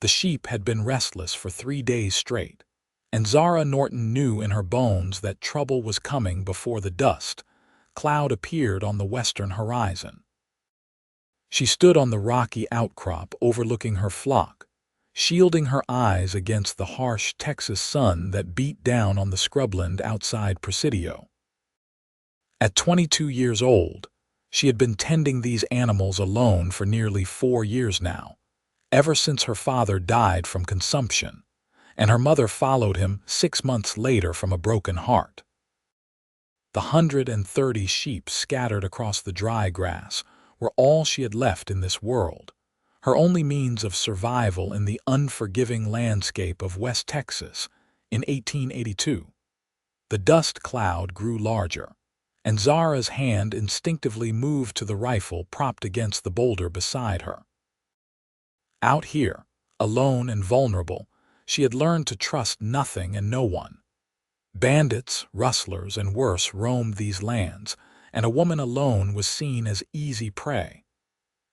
The sheep had been restless for 3 days straight, and Zara Norton knew in her bones that trouble was coming before the dust cloud appeared on the western horizon. She stood on the rocky outcrop overlooking her flock, shielding her eyes against the harsh Texas sun that beat down on the scrubland outside Presidio. At 22 years old, she had been tending these animals alone for nearly 4 years now, ever since her father died from consumption, and her mother followed him 6 months later from a broken heart. The 130 sheep scattered across the dry grass were all she had left in this world, her only means of survival in the unforgiving landscape of West Texas in 1882. The dust cloud grew larger, and Zara's hand instinctively moved to the rifle propped against the boulder beside her. Out here, alone and vulnerable, she had learned to trust nothing and no one. Bandits, rustlers, and worse roamed these lands, and a woman alone was seen as easy prey.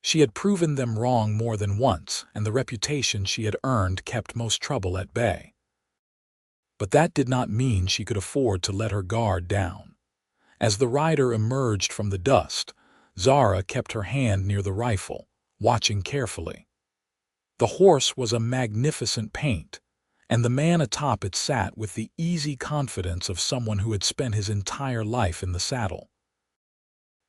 She had proven them wrong more than once, and the reputation she had earned kept most trouble at bay. But that did not mean she could afford to let her guard down. As the rider emerged from the dust, Zara kept her hand near the rifle, watching carefully. The horse was a magnificent paint, and the man atop it sat with the easy confidence of someone who had spent his entire life in the saddle.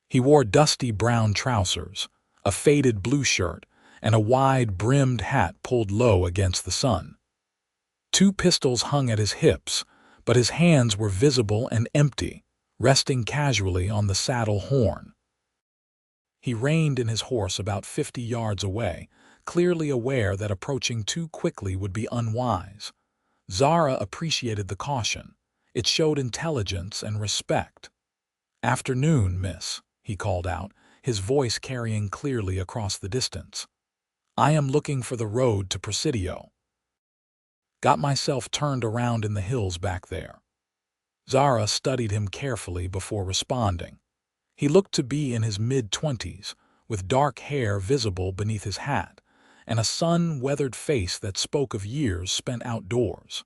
He wore dusty brown trousers, a faded blue shirt, and a wide-brimmed hat pulled low against the sun. 2 pistols hung at his hips, but his hands were visible and empty, resting casually on the saddle horn. He reined in his horse about 50 yards away, clearly aware that approaching too quickly would be unwise. Zara appreciated the caution. It showed intelligence and respect. "Afternoon, miss," he called out, his voice carrying clearly across the distance. "I am looking for the road to Presidio. Got myself turned around in the hills back there." Zara studied him carefully before responding. He looked to be in his mid-20s, with dark hair visible beneath his hat, and a sun-weathered face that spoke of years spent outdoors.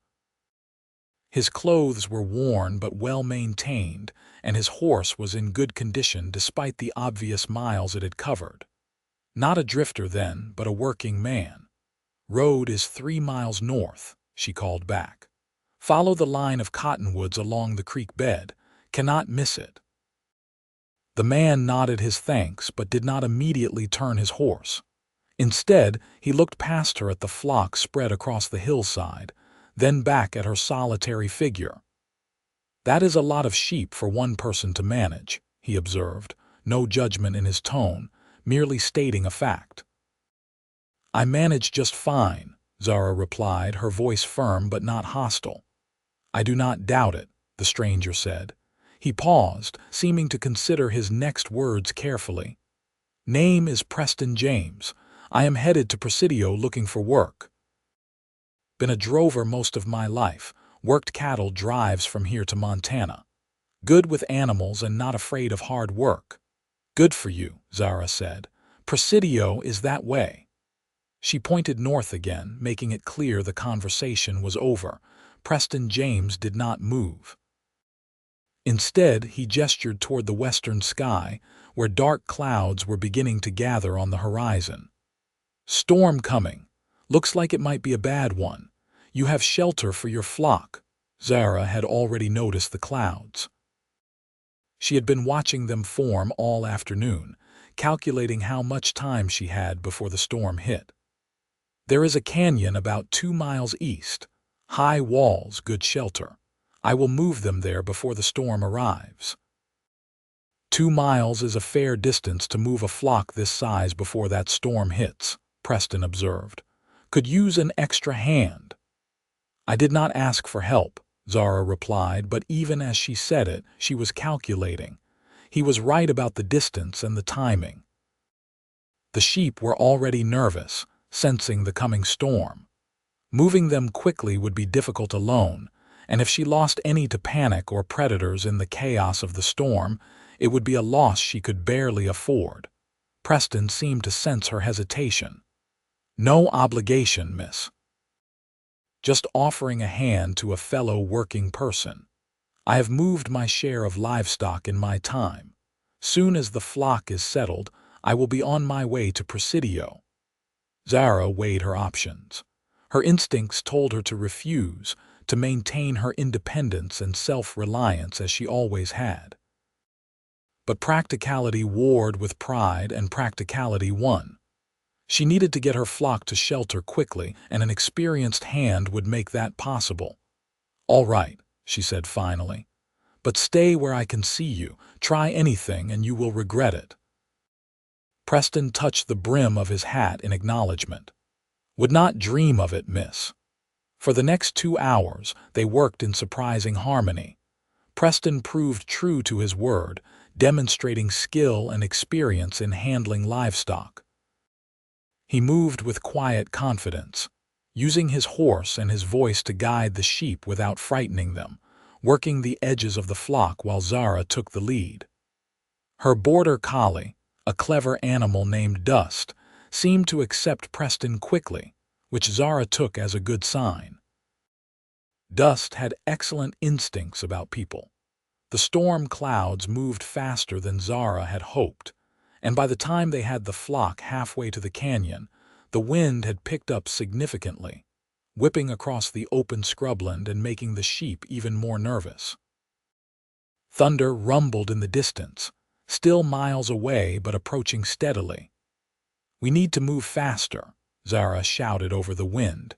His clothes were worn but well-maintained, and his horse was in good condition despite the obvious miles it had covered. Not a drifter then, but a working man. "Road is 3 miles north," she called back. "Follow the line of cottonwoods along the creek bed. Cannot miss it." The man nodded his thanks but did not immediately turn his horse. Instead, he looked past her at the flock spread across the hillside, then back at her solitary figure. "That is a lot of sheep for one person to manage," he observed, no judgment in his tone, merely stating a fact. "I manage just fine," Zara replied, her voice firm but not hostile. "I do not doubt it," the stranger said. He paused, seeming to consider his next words carefully. "Name is Preston James. I am headed to Presidio looking for work. Been a drover most of my life, worked cattle drives from here to Montana. Good with animals and not afraid of hard work." "Good for you," Zara said. "Presidio is that way." She pointed north again, making it clear the conversation was over. Preston James did not move. Instead, he gestured toward the western sky, where dark clouds were beginning to gather on the horizon. "Storm coming. Looks like it might be a bad one. You have shelter for your flock." Zara had already noticed the clouds. She had been watching them form all afternoon, calculating how much time she had before the storm hit. "There is a canyon about 2 miles east. High walls, good shelter. I will move them there before the storm arrives." 2 miles is a fair distance to move a flock this size before that storm hits, Preston observed. "Could use an extra hand." "I did not ask for help," Zara replied, but even as she said it, she was calculating. He was right about the distance and the timing. The sheep were already nervous, sensing the coming storm. Moving them quickly would be difficult alone, and if she lost any to panic or predators in the chaos of the storm, it would be a loss she could barely afford. Preston seemed to sense her hesitation. No obligation, miss. Just offering a hand to a fellow working person. I have moved my share of livestock in my time. Soon as the flock is settled, I will be on my way to Presidio. Zara weighed her options. Her instincts told her to refuse, to maintain her independence and self-reliance as she always had. But practicality warred with pride, and practicality won. She needed to get her flock to shelter quickly, and an experienced hand would make that possible. "All right," she said finally. "But stay where I can see you. Try anything and you will regret it." Preston touched the brim of his hat in acknowledgement. "Would not dream of it, miss." For the next 2 hours, they worked in surprising harmony. Preston proved true to his word, demonstrating skill and experience in handling livestock. He moved with quiet confidence, using his horse and his voice to guide the sheep without frightening them, working the edges of the flock while Zara took the lead. Her border collie, a clever animal named Dust, seemed to accept Preston quickly, which Zara took as a good sign. Dust had excellent instincts about people. The storm clouds moved faster than Zara had hoped, and by the time they had the flock halfway to the canyon, the wind had picked up significantly, whipping across the open scrubland and making the sheep even more nervous. Thunder rumbled in the distance, still miles away but approaching steadily. "We need to move faster," Zara shouted over the wind.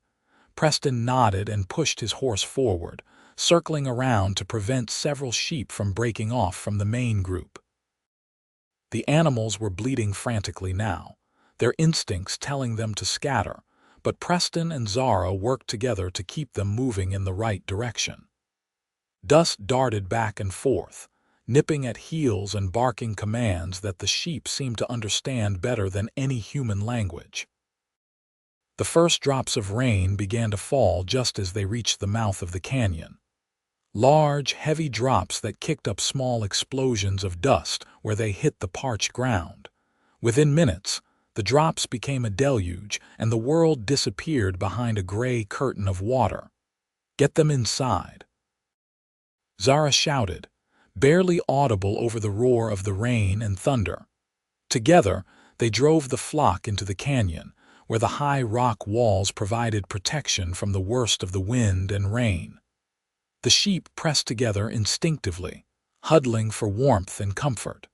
Preston nodded and pushed his horse forward, circling around to prevent several sheep from breaking off from the main group. The animals were bleating frantically now, their instincts telling them to scatter, but Preston and Zara worked together to keep them moving in the right direction. Dust darted back and forth, nipping at heels and barking commands that the sheep seemed to understand better than any human language. The first drops of rain began to fall just as they reached the mouth of the canyon. Large, heavy drops that kicked up small explosions of dust where they hit the parched ground. Within minutes, the drops became a deluge, and the world disappeared behind a gray curtain of water. "Get them inside," Zara shouted, barely audible over the roar of the rain and thunder. Together, they drove the flock into the canyon, where the high rock walls provided protection from the worst of the wind and rain. The sheep pressed together instinctively, huddling for warmth and comfort.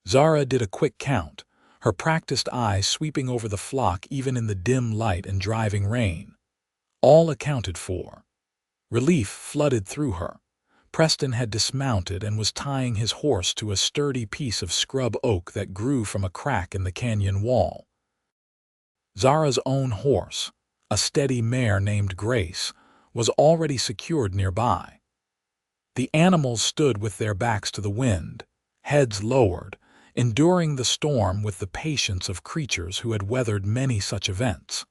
Zara did a quick count, her practiced eye sweeping over the flock even in the dim light and driving rain. All accounted for. Relief flooded through her. Preston had dismounted and was tying his horse to a sturdy piece of scrub oak that grew from a crack in the canyon wall. Zara's own horse, a steady mare named Grace, was already secured nearby. The animals stood with their backs to the wind, heads lowered, enduring the storm with the patience of creatures who had weathered many such events.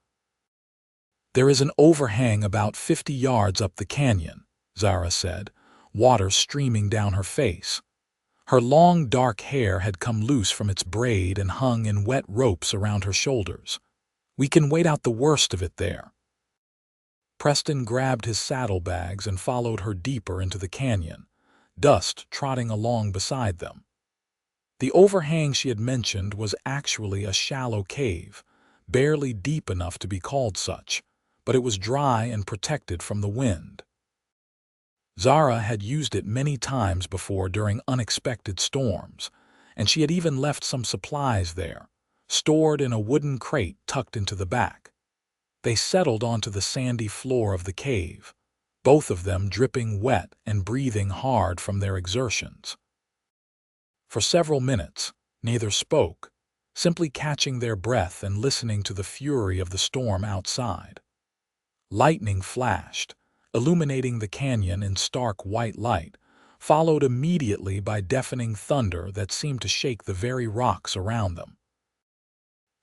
"There is an overhang about 50 yards up the canyon," Zara said, water streaming down her face. Her long dark hair had come loose from its braid and hung in wet ropes around her shoulders. "We can wait out the worst of it there." Preston grabbed his saddlebags and followed her deeper into the canyon, Dust trotting along beside them. The overhang she had mentioned was actually a shallow cave, barely deep enough to be called such, but it was dry and protected from the wind. Zara had used it many times before during unexpected storms, and she had even left some supplies there, stored in a wooden crate tucked into the back. They settled onto the sandy floor of the cave, both of them dripping wet and breathing hard from their exertions. For several minutes, neither spoke, simply catching their breath and listening to the fury of the storm outside. Lightning flashed, illuminating the canyon in stark white light, followed immediately by deafening thunder that seemed to shake the very rocks around them.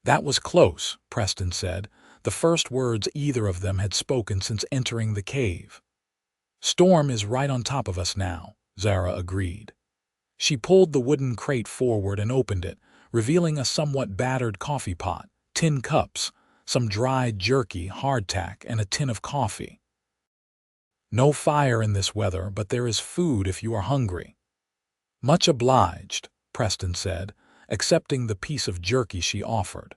"That was close," Preston said, the first words either of them had spoken since entering the cave. "Storm is right on top of us now," Zara agreed. She pulled the wooden crate forward and opened it, revealing a somewhat battered coffee pot, tin cups, some dried jerky, hardtack, and a tin of coffee. No fire in this weather, but there is food if you are hungry. Much obliged, Preston said, accepting the piece of jerky she offered.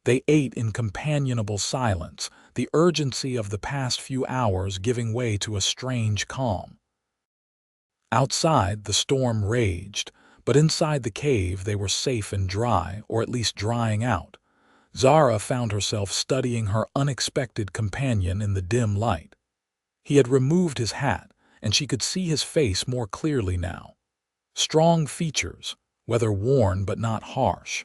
They ate in companionable silence, the urgency of the past few hours giving way to a strange calm. Outside, the storm raged, but inside the cave they were safe and dry, or at least drying out. Zara found herself studying her unexpected companion in the dim light. He had removed his hat, and she could see his face more clearly now. Strong features, weather worn but not harsh.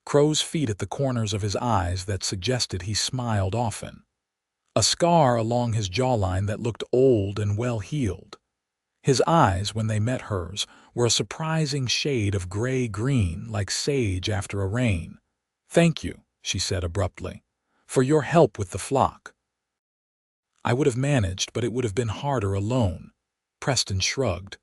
Crow's feet at the corners of his eyes that suggested he smiled often. A scar along his jawline that looked old and well-healed. His eyes, when they met hers, were a surprising shade of gray-green, like sage after a rain. "Thank you," she said abruptly, "for your help with the flock." "I would have managed, but it would have been harder alone." Preston shrugged.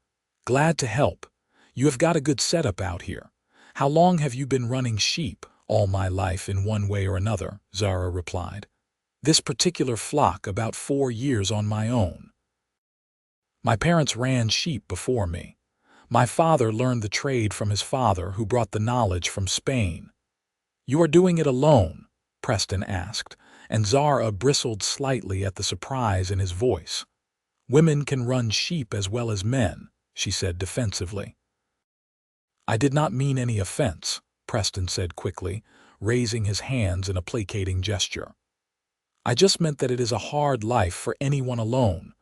"Glad to help. You have got a good setup out here. How long have you been running sheep?" "All my life in one way or another," Zara replied. "This particular flock about 4 years on my own. My parents ran sheep before me. My father learned the trade from his father, who brought the knowledge from Spain." "You are doing it alone?" Preston asked, and Zara bristled slightly at the surprise in his voice. "Women can run sheep as well as men," she said defensively. "I did not mean any offense," Preston said quickly, raising his hands in a placating gesture. "I just meant that it is a hard life for anyone alone.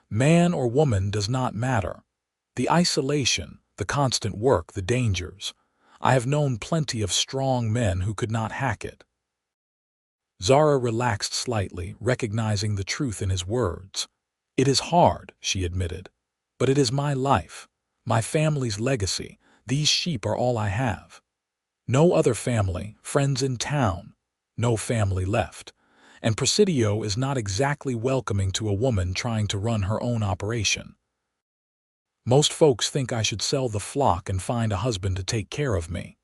Man or woman does not matter. The isolation, the constant work, the dangers. I have known plenty of strong men who could not hack it." Zara relaxed slightly, recognizing the truth in his words. "It is hard," she admitted, "but it is my life, my family's legacy. These sheep are all I have. No other family, friends in town, no family left. And Presidio is not exactly welcoming to a woman trying to run her own operation. Most folks think I should sell the flock and find a husband to take care of me."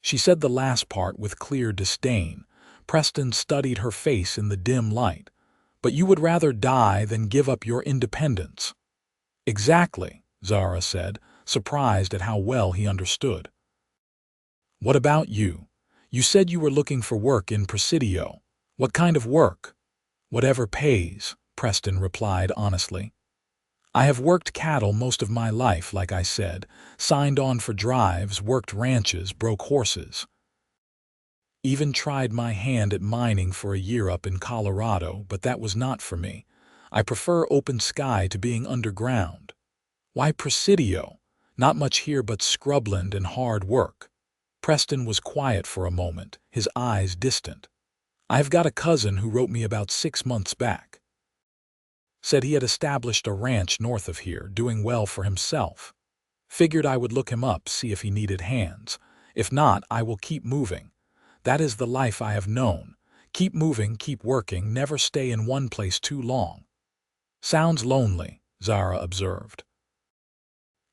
She said the last part with clear disdain. Preston studied her face in the dim light. "But you would rather die than give up your independence." "Exactly," Zara said, surprised at how well he understood. "What about you? You said you were looking for work in Presidio. What kind of work?" "Whatever pays," Preston replied honestly. "I have worked cattle most of my life, like I said, signed on for drives, worked ranches, broke horses. Even tried my hand at mining for a year up in Colorado, but that was not for me. I prefer open sky to being underground." "Why Presidio? Not much here but scrubland and hard work." Preston was quiet for a moment, his eyes distant. "I have got a cousin who wrote me about 6 months back. Said he had established a ranch north of here, doing well for himself. Figured I would look him up, see if he needed hands. If not, I will keep moving. That is the life I have known. Keep moving, keep working, never stay in one place too long." "Sounds lonely," Zara observed.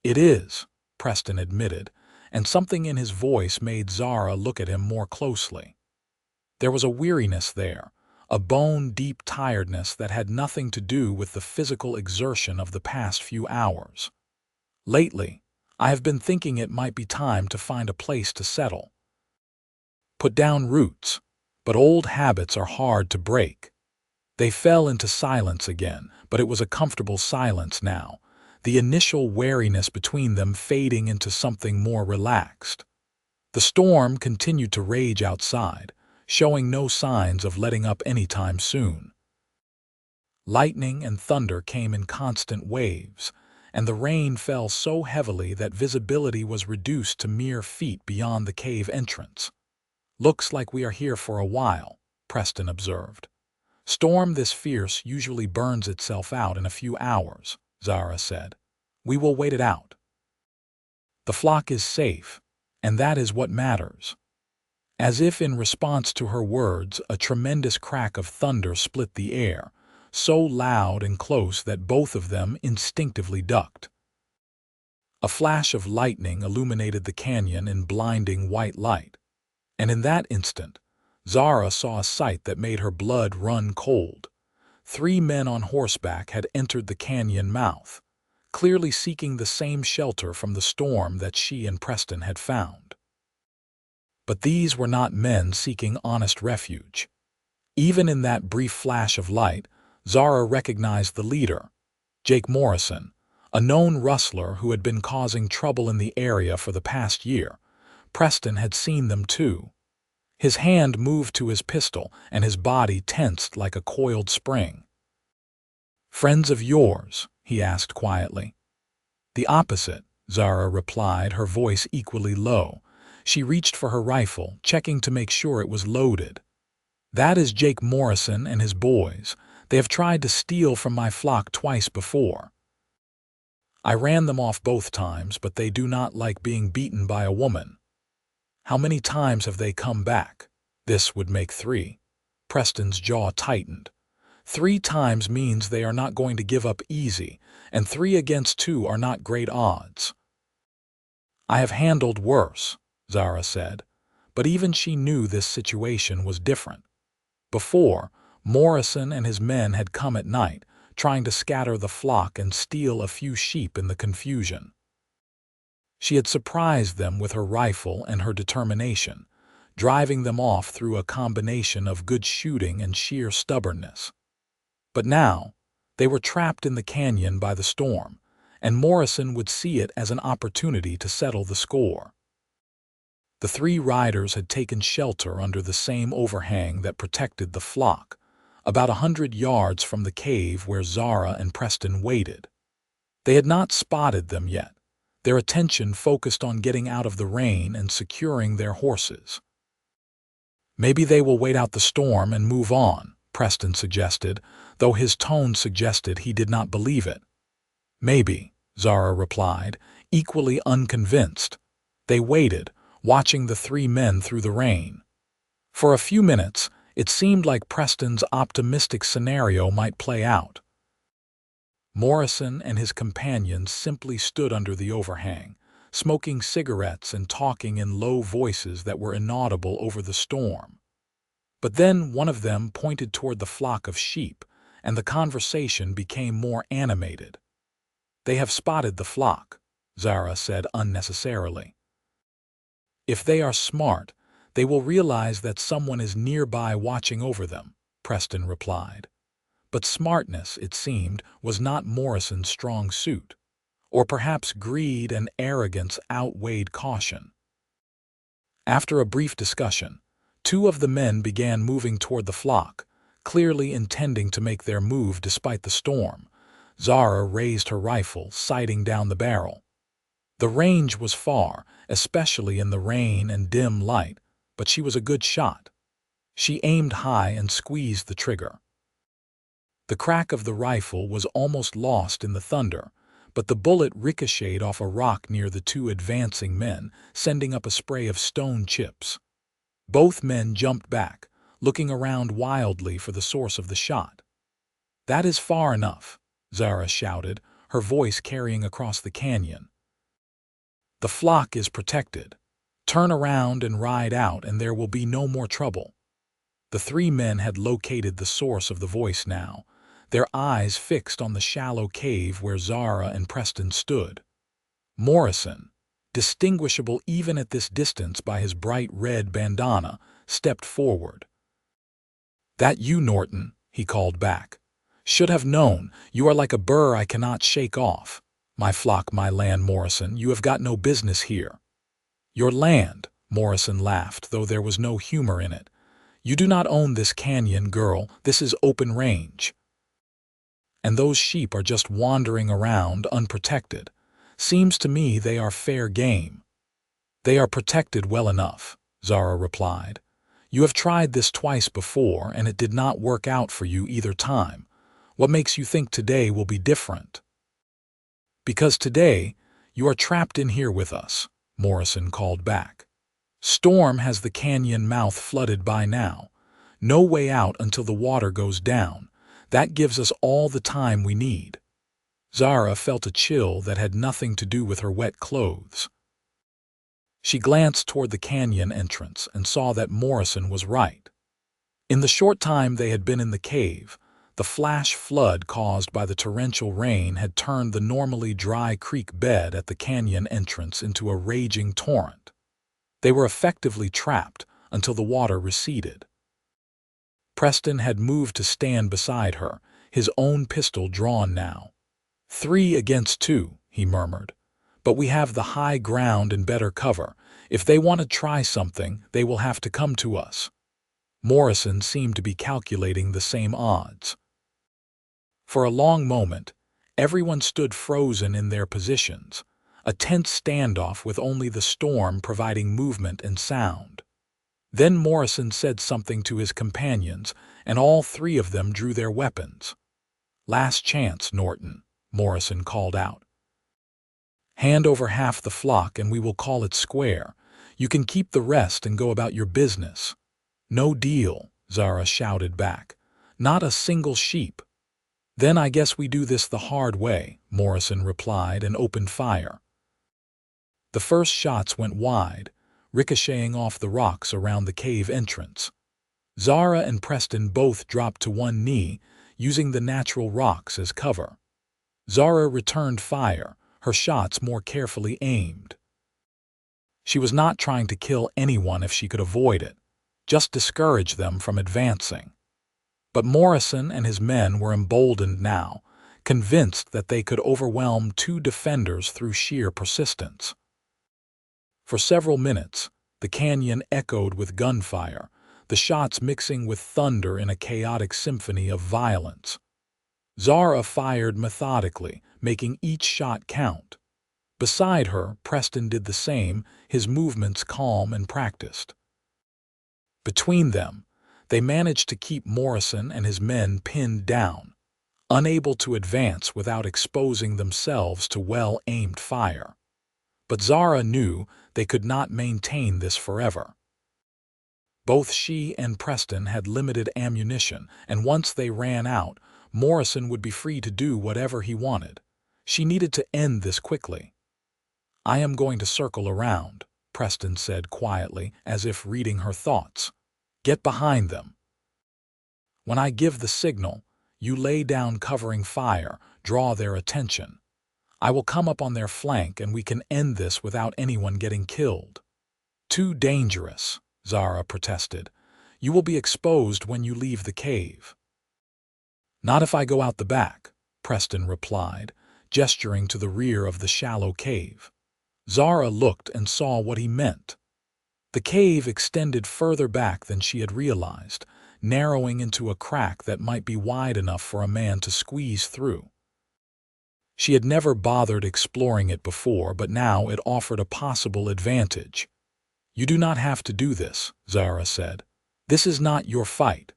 "It is," Preston admitted, and something in his voice made Zara look at him more closely. There was a weariness there, a bone-deep tiredness that had nothing to do with the physical exertion of the past few hours. "Lately, I have been thinking it might be time to find a place to settle. Put down roots, but old habits are hard to break." They fell into silence again, but it was a comfortable silence now, the initial wariness between them fading into something more relaxed. The storm continued to rage outside, showing no signs of letting up anytime soon. Lightning and thunder came in constant waves, and the rain fell so heavily that visibility was reduced to mere feet beyond the cave entrance. "Looks like we are here for a while," Preston observed. "Storm this fierce usually burns itself out in a few hours," Zara said. "We will wait it out. The flock is safe, and that is what matters." As if in response to her words, a tremendous crack of thunder split the air, so loud and close that both of them instinctively ducked. A flash of lightning illuminated the canyon in blinding white light, and in that instant, Zara saw a sight that made her blood run cold. 3 men on horseback had entered the canyon mouth, clearly seeking the same shelter from the storm that she and Preston had found. But these were not men seeking honest refuge. Even in that brief flash of light, Zara recognized the leader, Jake Morrison, a known rustler who had been causing trouble in the area for the past year. Preston had seen them too. His hand moved to his pistol and his body tensed like a coiled spring. "Friends of yours?" he asked quietly. "The opposite," Zara replied, her voice equally low. She reached for her rifle, checking to make sure it was loaded. "That is Jake Morrison and his boys. They have tried to steal from my flock twice before. I ran them off both times, but they do not like being beaten by a woman." "How many times have they come back?" "This would make 3. Preston's jaw tightened. 3 times means they are not going to give up easy, and 3 against 2 are not great odds. "I have handled worse," Zara said, but even she knew this situation was different. Before, Morrison and his men had come at night, trying to scatter the flock and steal a few sheep in the confusion. She had surprised them with her rifle and her determination, driving them off through a combination of good shooting and sheer stubbornness. But now, they were trapped in the canyon by the storm, and Morrison would see it as an opportunity to settle the score. The 3 riders had taken shelter under the same overhang that protected the flock, about 100 yards from the cave where Zara and Preston waited. They had not spotted them yet, their attention focused on getting out of the rain and securing their horses. "Maybe they will wait out the storm and move on," Preston suggested, though his tone suggested he did not believe it. "Maybe," Zara replied, equally unconvinced. They waited, watching the 3 men through the rain. For a few minutes, it seemed like Preston's optimistic scenario might play out. Morrison and his companions simply stood under the overhang, smoking cigarettes and talking in low voices that were inaudible over the storm. But then one of them pointed toward the flock of sheep, and the conversation became more animated. "They have spotted the flock," Zara said unnecessarily. "If they are smart, they will realize that someone is nearby watching over them," Preston replied. But smartness, it seemed, was not Morrison's strong suit. Or perhaps greed and arrogance outweighed caution. After a brief discussion, 2 of the men began moving toward the flock, clearly intending to make their move despite the storm. Zara raised her rifle, sighting down the barrel. The range was far, especially in the rain and dim light, but she was a good shot. She aimed high and squeezed the trigger. The crack of the rifle was almost lost in the thunder, but the bullet ricocheted off a rock near the 2 advancing men, sending up a spray of stone chips. Both men jumped back, looking around wildly for the source of the shot. "That is far enough," Zara shouted, her voice carrying across the canyon. "The flock is protected. Turn around and ride out, and there will be no more trouble." The 3 men had located the source of the voice now, their eyes fixed on the shallow cave where Zara and Preston stood. Morrison, distinguishable even at this distance by his bright red bandana, stepped forward. "That you, Norton," he called back. "Should have known. You are like a burr I cannot shake off. My flock, my land, Morrison, you have got no business here." "Your land," Morrison laughed, though there was no humor in it. "You do not own this canyon, girl. This is open range. And those sheep are just wandering around unprotected. Seems to me they are fair game." "They are protected well enough," Zara replied. "You have tried this twice before, and it did not work out for you either time. What makes you think today will be different?" "Because today, you are trapped in here with us," Morrison called back. "Storm has the canyon mouth flooded by now. No way out until the water goes down. That gives us all the time we need." Zara felt a chill that had nothing to do with her wet clothes. She glanced toward the canyon entrance and saw that Morrison was right. In the short time they had been in the cave, the flash flood caused by the torrential rain had turned the normally dry creek bed at the canyon entrance into a raging torrent. They were effectively trapped until the water receded. Preston had moved to stand beside her, his own pistol drawn now. 3 against 2, he murmured. But we have the high ground and better cover. If they want to try something, they will have to come to us. Morrison seemed to be calculating the same odds. For a long moment, everyone stood frozen in their positions, a tense standoff with only the storm providing movement and sound. Then Morrison said something to his companions, and all 3 of them drew their weapons. "Last chance, Norton," Morrison called out. "Hand over half the flock and we will call it square. You can keep the rest and go about your business." "No deal," Zara shouted back. "Not a single sheep." "Then I guess we do this the hard way," Morrison replied and opened fire. The first shots went wide, ricocheting off the rocks around the cave entrance. Zara and Preston both dropped to one knee, using the natural rocks as cover. Zara returned fire, her shots more carefully aimed. She was not trying to kill anyone if she could avoid it, just discourage them from advancing. But Morrison and his men were emboldened now, convinced that they could overwhelm 2 defenders through sheer persistence. For several minutes, the canyon echoed with gunfire, the shots mixing with thunder in a chaotic symphony of violence. Zara fired methodically, making each shot count. Beside her, Preston did the same, his movements calm and practiced. Between them, they managed to keep Morrison and his men pinned down, unable to advance without exposing themselves to well-aimed fire. But Zara knew they could not maintain this forever. Both she and Preston had limited ammunition, and once they ran out, Morrison would be free to do whatever he wanted. She needed to end this quickly. "I am going to circle around," Preston said quietly, as if reading her thoughts. "Get behind them. When I give the signal, you lay down covering fire, draw their attention. I will come up on their flank and we can end this without anyone getting killed." "Too dangerous," Zara protested. "You will be exposed when you leave the cave." "Not if I go out the back," Preston replied, gesturing to the rear of the shallow cave. Zara looked and saw what he meant. The cave extended further back than she had realized, narrowing into a crack that might be wide enough for a man to squeeze through. She had never bothered exploring it before, but now it offered a possible advantage. "You do not have to do this," Zara said. "This is not your fight."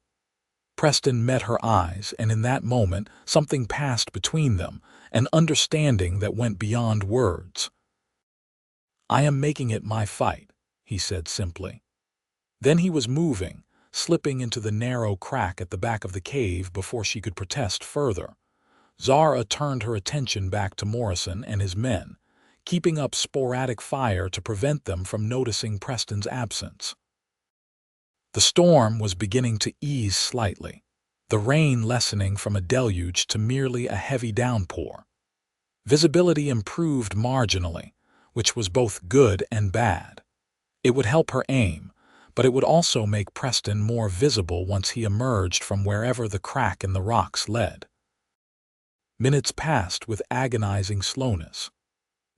Preston met her eyes, and in that moment something passed between them, an understanding that went beyond words. "I am making it my fight," he said simply. Then he was moving, slipping into the narrow crack at the back of the cave before she could protest further. Zara turned her attention back to Morrison and his men, keeping up sporadic fire to prevent them from noticing Preston's absence. The storm was beginning to ease slightly, the rain lessening from a deluge to merely a heavy downpour. Visibility improved marginally, which was both good and bad. It would help her aim, but it would also make Preston more visible once he emerged from wherever the crack in the rocks led. Minutes passed with agonizing slowness.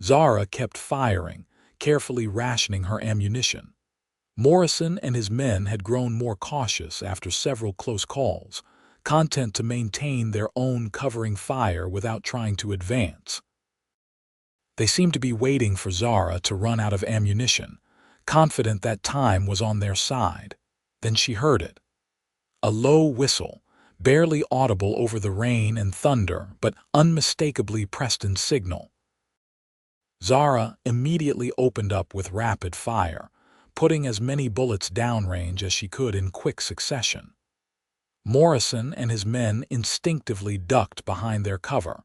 Zara kept firing, carefully rationing her ammunition. Morrison and his men had grown more cautious after several close calls, content to maintain their own covering fire without trying to advance. They seemed to be waiting for Zara to run out of ammunition, confident that time was on their side. Then she heard it. A low whistle, barely audible over the rain and thunder, but unmistakably Preston's signal. Zara immediately opened up with rapid fire, putting as many bullets downrange as she could in quick succession. Morrison and his men instinctively ducked behind their cover,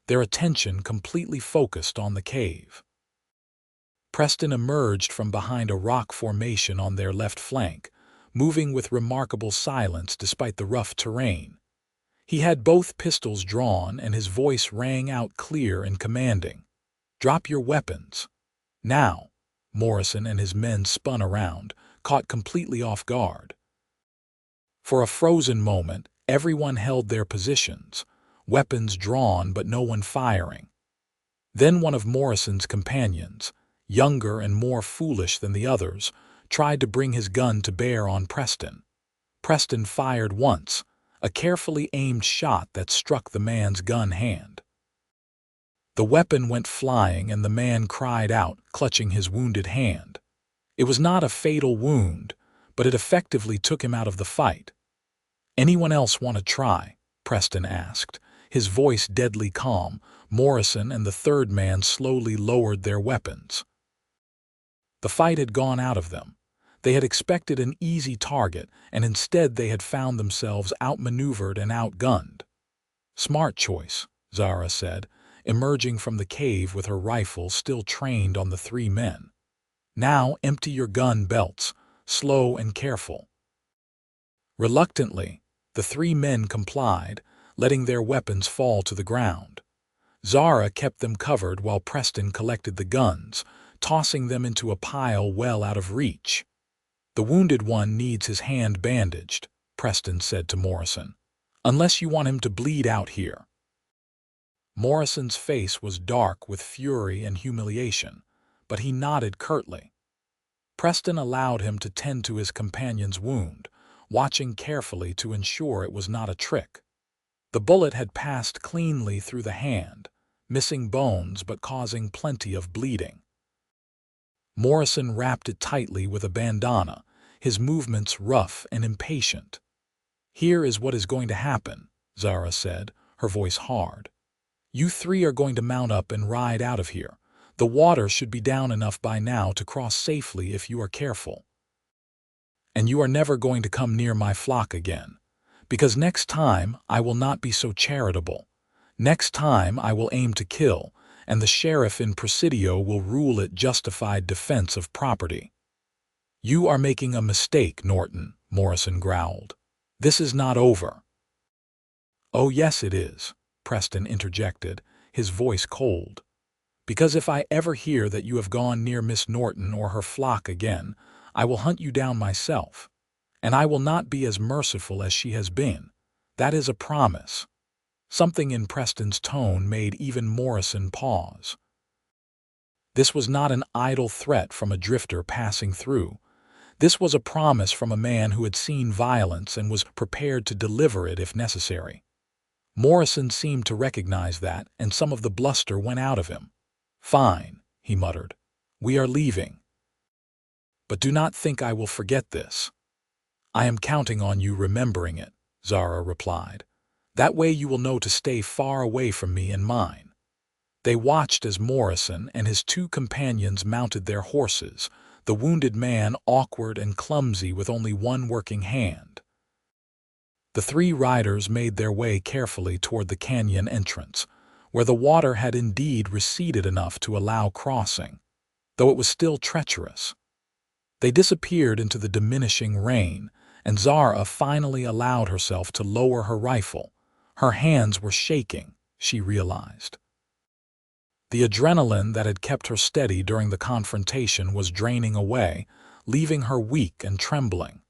their attention completely focused on the cave. Preston emerged from behind a rock formation on their left flank, moving with remarkable silence despite the rough terrain. He had both pistols drawn, and his voice rang out clear and commanding. "Drop your weapons. Now." Morrison and his men spun around, caught completely off guard. For a frozen moment, everyone held their positions, weapons drawn but no one firing. Then one of Morrison's companions, younger and more foolish than the others, tried to bring his gun to bear on Preston. Preston fired once, a carefully aimed shot that struck the man's gun hand. The weapon went flying and the man cried out, clutching his wounded hand. It was not a fatal wound, but it effectively took him out of the fight. "Anyone else want to try?" Preston asked, his voice deadly calm. Morrison and the third man slowly lowered their weapons. The fight had gone out of them. They had expected an easy target, and instead they had found themselves outmaneuvered and outgunned. "Smart choice," Zara said, emerging from the cave with her rifle still trained on the three men. "Now empty your gun belts, slow and careful." Reluctantly, the three men complied, letting their weapons fall to the ground. Zara kept them covered while Preston collected the guns, tossing them into a pile well out of reach. "The wounded one needs his hand bandaged," Preston said to Morrison, "unless you want him to bleed out here." Morrison's face was dark with fury and humiliation, but he nodded curtly. Preston allowed him to tend to his companion's wound, watching carefully to ensure it was not a trick. The bullet had passed cleanly through the hand, missing bones but causing plenty of bleeding. Morrison wrapped it tightly with a bandana, his movements rough and impatient. "Here is what is going to happen," Zara said, her voice hard. "You three are going to mount up and ride out of here. The water should be down enough by now to cross safely if you are careful. And you are never going to come near my flock again, because next time I will not be so charitable. Next time I will aim to kill, and the sheriff in Presidio will rule it justified defense of property." "You are making a mistake, Norton," Morrison growled. "This is not over." "Oh yes it is," Preston interjected, his voice cold. "Because if I ever hear that you have gone near Miss Norton or her flock again, I will hunt you down myself. And I will not be as merciful as she has been. That is a promise." Something in Preston's tone made even Morrison pause. This was not an idle threat from a drifter passing through. This was a promise from a man who had seen violence and was prepared to deliver it if necessary. Morrison seemed to recognize that, and some of the bluster went out of him. "Fine," he muttered. "We are leaving. But do not think I will forget this." "I am counting on you remembering it," Zara replied. "That way you will know to stay far away from me and mine." They watched as Morrison and his two companions mounted their horses, the wounded man awkward and clumsy with only one working hand. The three riders made their way carefully toward the canyon entrance, where the water had indeed receded enough to allow crossing, though it was still treacherous. They disappeared into the diminishing rain, and Zara finally allowed herself to lower her rifle. Her hands were shaking, she realized. The adrenaline that had kept her steady during the confrontation was draining away, leaving her weak and trembling.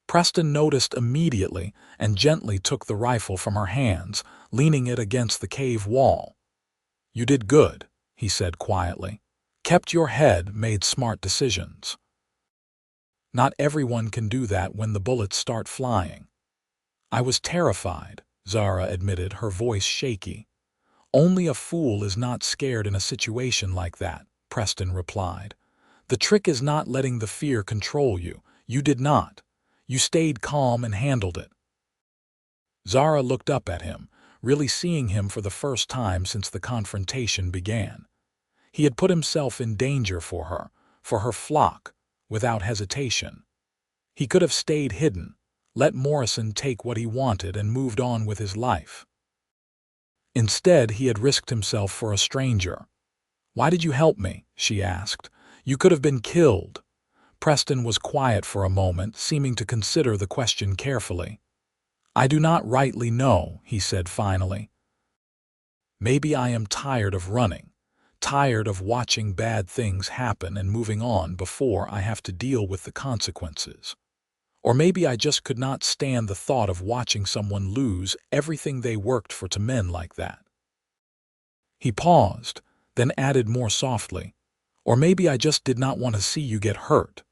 Preston noticed immediately and gently took the rifle from her hands, leaning it against the cave wall. "You did good," he said quietly. "Kept your head, made smart decisions. Not everyone can do that when the bullets start flying." "I was terrified," Zara admitted, her voice shaky. "Only a fool is not scared in a situation like that," Preston replied. "The trick is not letting the fear control you. You did not. You stayed calm and handled it." Zara looked up at him, really seeing him for the first time since the confrontation began. He had put himself in danger for her flock, without hesitation. He could have stayed hidden, let Morrison take what he wanted and moved on with his life. Instead, he had risked himself for a stranger. "Why did you help me?" she asked. "You could have been killed." Preston was quiet for a moment, seeming to consider the question carefully. "I do not rightly know," he said finally. "Maybe I am tired of running, tired of watching bad things happen and moving on before I have to deal with the consequences. Or maybe I just could not stand the thought of watching someone lose everything they worked for to men like that." He paused, then added more softly, "Or maybe I just did not want to see you get hurt."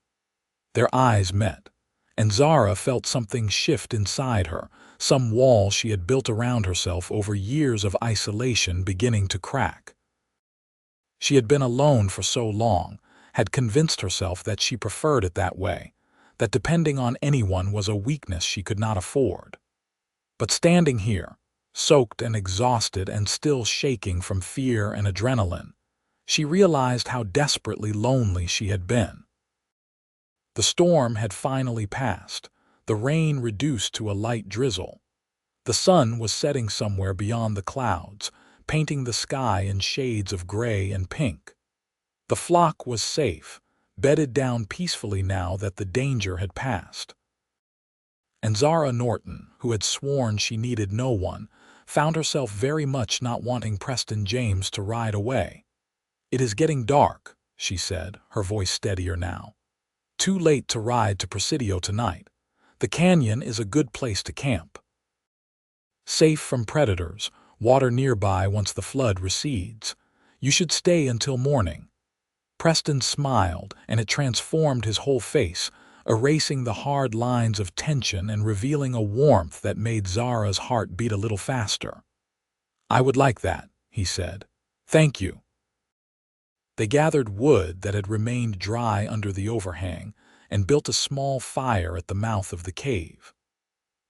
Their eyes met, and Zara felt something shift inside her, some wall she had built around herself over years of isolation beginning to crack. She had been alone for so long, had convinced herself that she preferred it that way, that depending on anyone was a weakness she could not afford. But standing here, soaked and exhausted and still shaking from fear and adrenaline, she realized how desperately lonely she had been. The storm had finally passed, the rain reduced to a light drizzle. The sun was setting somewhere beyond the clouds, painting the sky in shades of gray and pink. The flock was safe, bedded down peacefully now that the danger had passed. And Zara Norton, who had sworn she needed no one, found herself very much not wanting Preston James to ride away. "It is getting dark," she said, her voice steadier now. "Too late to ride to Presidio tonight. The canyon is a good place to camp. Safe from predators, water nearby once the flood recedes. You should stay until morning." Preston smiled, and it transformed his whole face, erasing the hard lines of tension and revealing a warmth that made Zara's heart beat a little faster. "I would like that," he said. "Thank you." They gathered wood that had remained dry under the overhang and built a small fire at the mouth of the cave.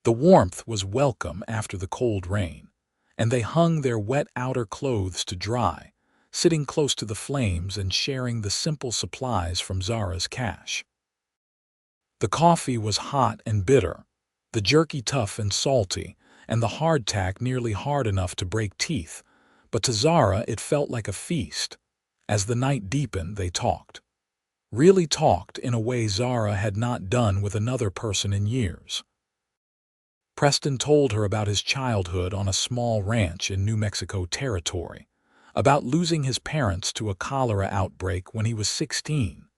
The warmth was welcome after the cold rain, and they hung their wet outer clothes to dry, sitting close to the flames and sharing the simple supplies from Zara's cache. The coffee was hot and bitter, the jerky tough and salty, and the hardtack nearly hard enough to break teeth, but to Zara it felt like a feast. As the night deepened, they talked. Really talked in a way Zara had not done with another person in years. Preston told her about his childhood on a small ranch in New Mexico territory, about losing his parents to a cholera outbreak when he was 16,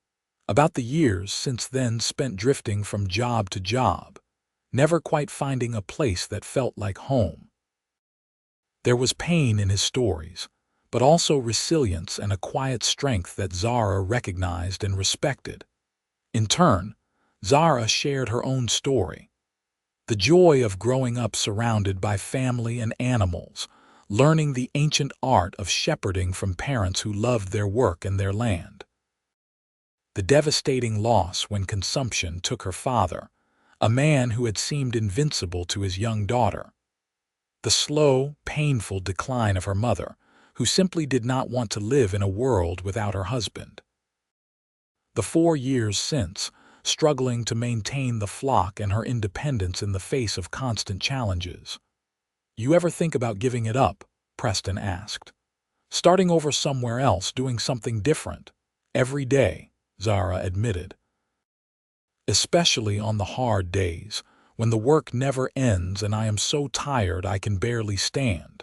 about the years since then spent drifting from job to job, never quite finding a place that felt like home. There was pain in his stories, but also resilience and a quiet strength that Zara recognized and respected. In turn, Zara shared her own story. The joy of growing up surrounded by family and animals, learning the ancient art of shepherding from parents who loved their work and their land. The devastating loss when consumption took her father, a man who had seemed invincible to his young daughter. The slow, painful decline of her mother, who simply did not want to live in a world without her husband. The 4 years since, struggling to maintain the flock and her independence in the face of constant challenges. "You ever think about giving it up?" Preston asked. "Starting over somewhere else, doing something different?" "Every day," Zara admitted. "Especially on the hard days, when the work never ends and I am so tired I can barely stand.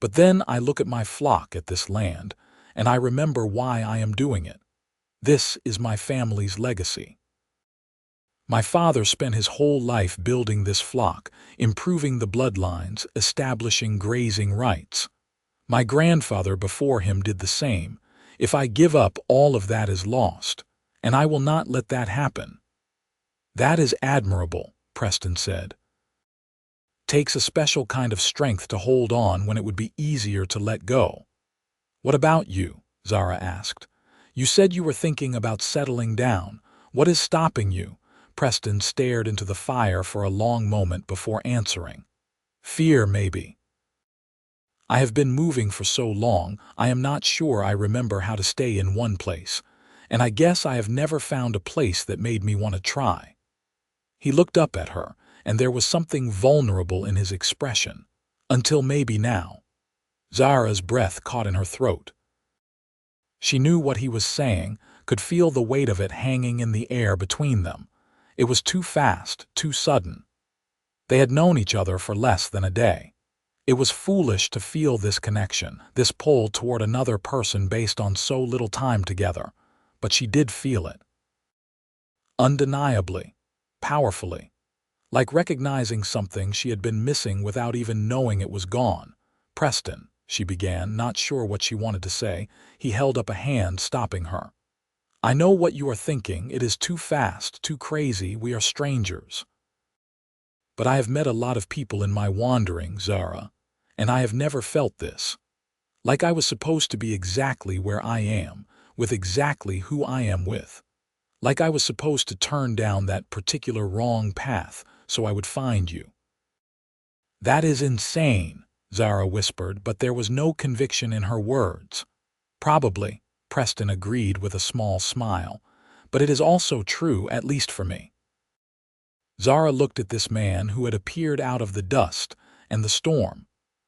But then I look at my flock, at this land, and I remember why I am doing it. This is my family's legacy. My father spent his whole life building this flock, improving the bloodlines, establishing grazing rights. My grandfather before him did the same. If I give up, all of that is lost, and I will not let that happen." "That is admirable," Preston said. "Takes a special kind of strength to hold on when it would be easier to let go." "What about you?" Zara asked. "You said you were thinking about settling down. What is stopping you?" Preston stared into the fire for a long moment before answering. "Fear, maybe. I have been moving for so long, I am not sure I remember how to stay in one place, and I guess I have never found a place that made me want to try." He looked up at her, and there was something vulnerable in his expression. "Until maybe now." Zara's breath caught in her throat. She knew what he was saying, could feel the weight of it hanging in the air between them. It was too fast, too sudden. They had known each other for less than a day. It was foolish to feel this connection, this pull toward another person based on so little time together, but she did feel it. Undeniably, powerfully, like recognizing something she had been missing without even knowing it was gone. "Preston," she began, not sure what she wanted to say. He held up a hand, stopping her. "I know what you are thinking. It is too fast, too crazy. We are strangers. But I have met a lot of people in my wandering, Zara, and I have never felt this. Like I was supposed to be exactly where I am, with exactly who I am with. Like I was supposed to turn down that particular wrong path so I would find you." "That is insane," Zara whispered, but there was no conviction in her words. "Probably," Preston agreed with a small smile, "but it is also true, at least for me." Zara looked at this man who had appeared out of the dust and the storm,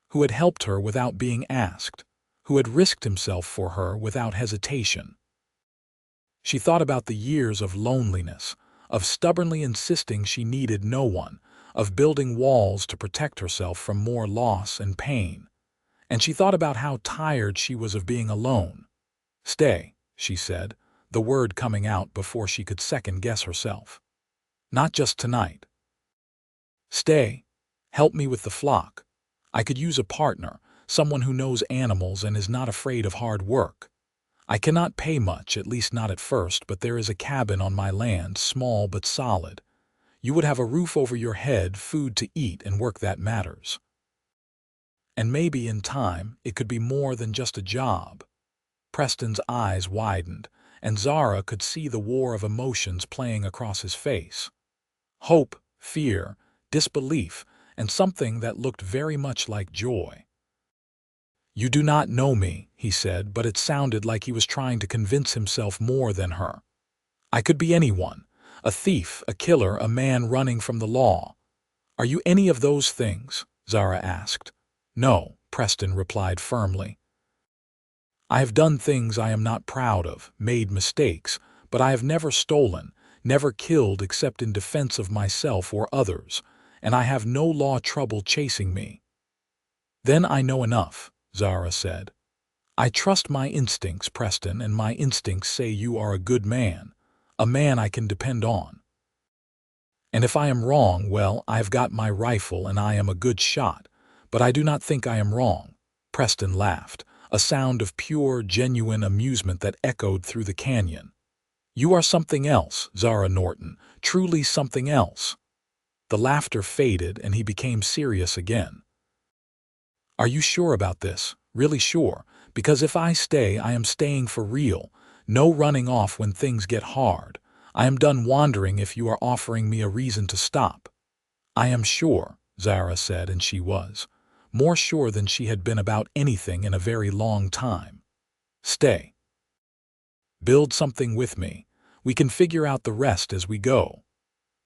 who had helped her without being asked, who had risked himself for her without hesitation. She thought about the years of loneliness, of stubbornly insisting she needed no one, of building walls to protect herself from more loss and pain. And she thought about how tired she was of being alone. "Stay," she said, the word coming out before she could second-guess herself. "Not just tonight. Stay. Help me with the flock. I could use a partner, someone who knows animals and is not afraid of hard work. I cannot pay much, at least not at first, but there is a cabin on my land, small but solid. You would have a roof over your head, food to eat, and work that matters. And maybe in time, it could be more than just a job." Preston's eyes widened, and Zara could see the war of emotions playing across his face. Hope, fear, disbelief, and something that looked very much like joy. "You do not know me," he said, but it sounded like he was trying to convince himself more than her. "I could be anyone, a thief, a killer, a man running from the law." "Are you any of those things?" Zara asked. "No," Preston replied firmly. "I have done things I am not proud of, made mistakes, but I have never stolen, never killed except in defense of myself or others, and I have no law trouble chasing me." "Then I know enough," Zara said. "I trust my instincts, Preston, and my instincts say you are a good man, a man I can depend on. And if I am wrong, well, I have got my rifle and I am a good shot, but I do not think I am wrong." Preston laughed, a sound of pure, genuine amusement that echoed through the canyon. "You are something else, Zara Norton, truly something else." The laughter faded and he became serious again. "Are you sure about this? Really sure? Because if I stay, I am staying for real. No running off when things get hard. I am done wandering if you are offering me a reason to stop." "I am sure," Zara said, and she was. More sure than she had been about anything in a very long time. "Stay. Build something with me. We can figure out the rest as we go."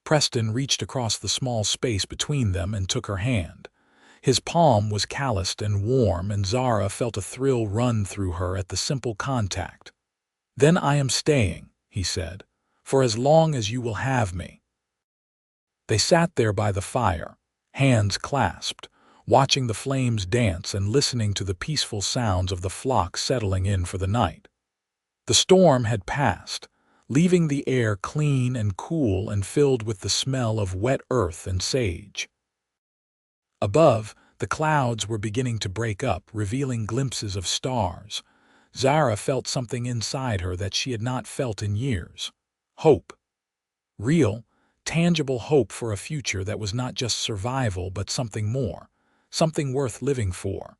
Preston reached across the small space between them and took her hand. His palm was calloused and warm, and Zara felt a thrill run through her at the simple contact. "Then I am staying," he said, "for as long as you will have me." They sat there by the fire, hands clasped, watching the flames dance and listening to the peaceful sounds of the flock settling in for the night. The storm had passed, leaving the air clean and cool and filled with the smell of wet earth and sage. Above, the clouds were beginning to break up, revealing glimpses of stars. Zara felt something inside her that she had not felt in years. Hope. Real, tangible hope for a future that was not just survival but something more, something worth living for.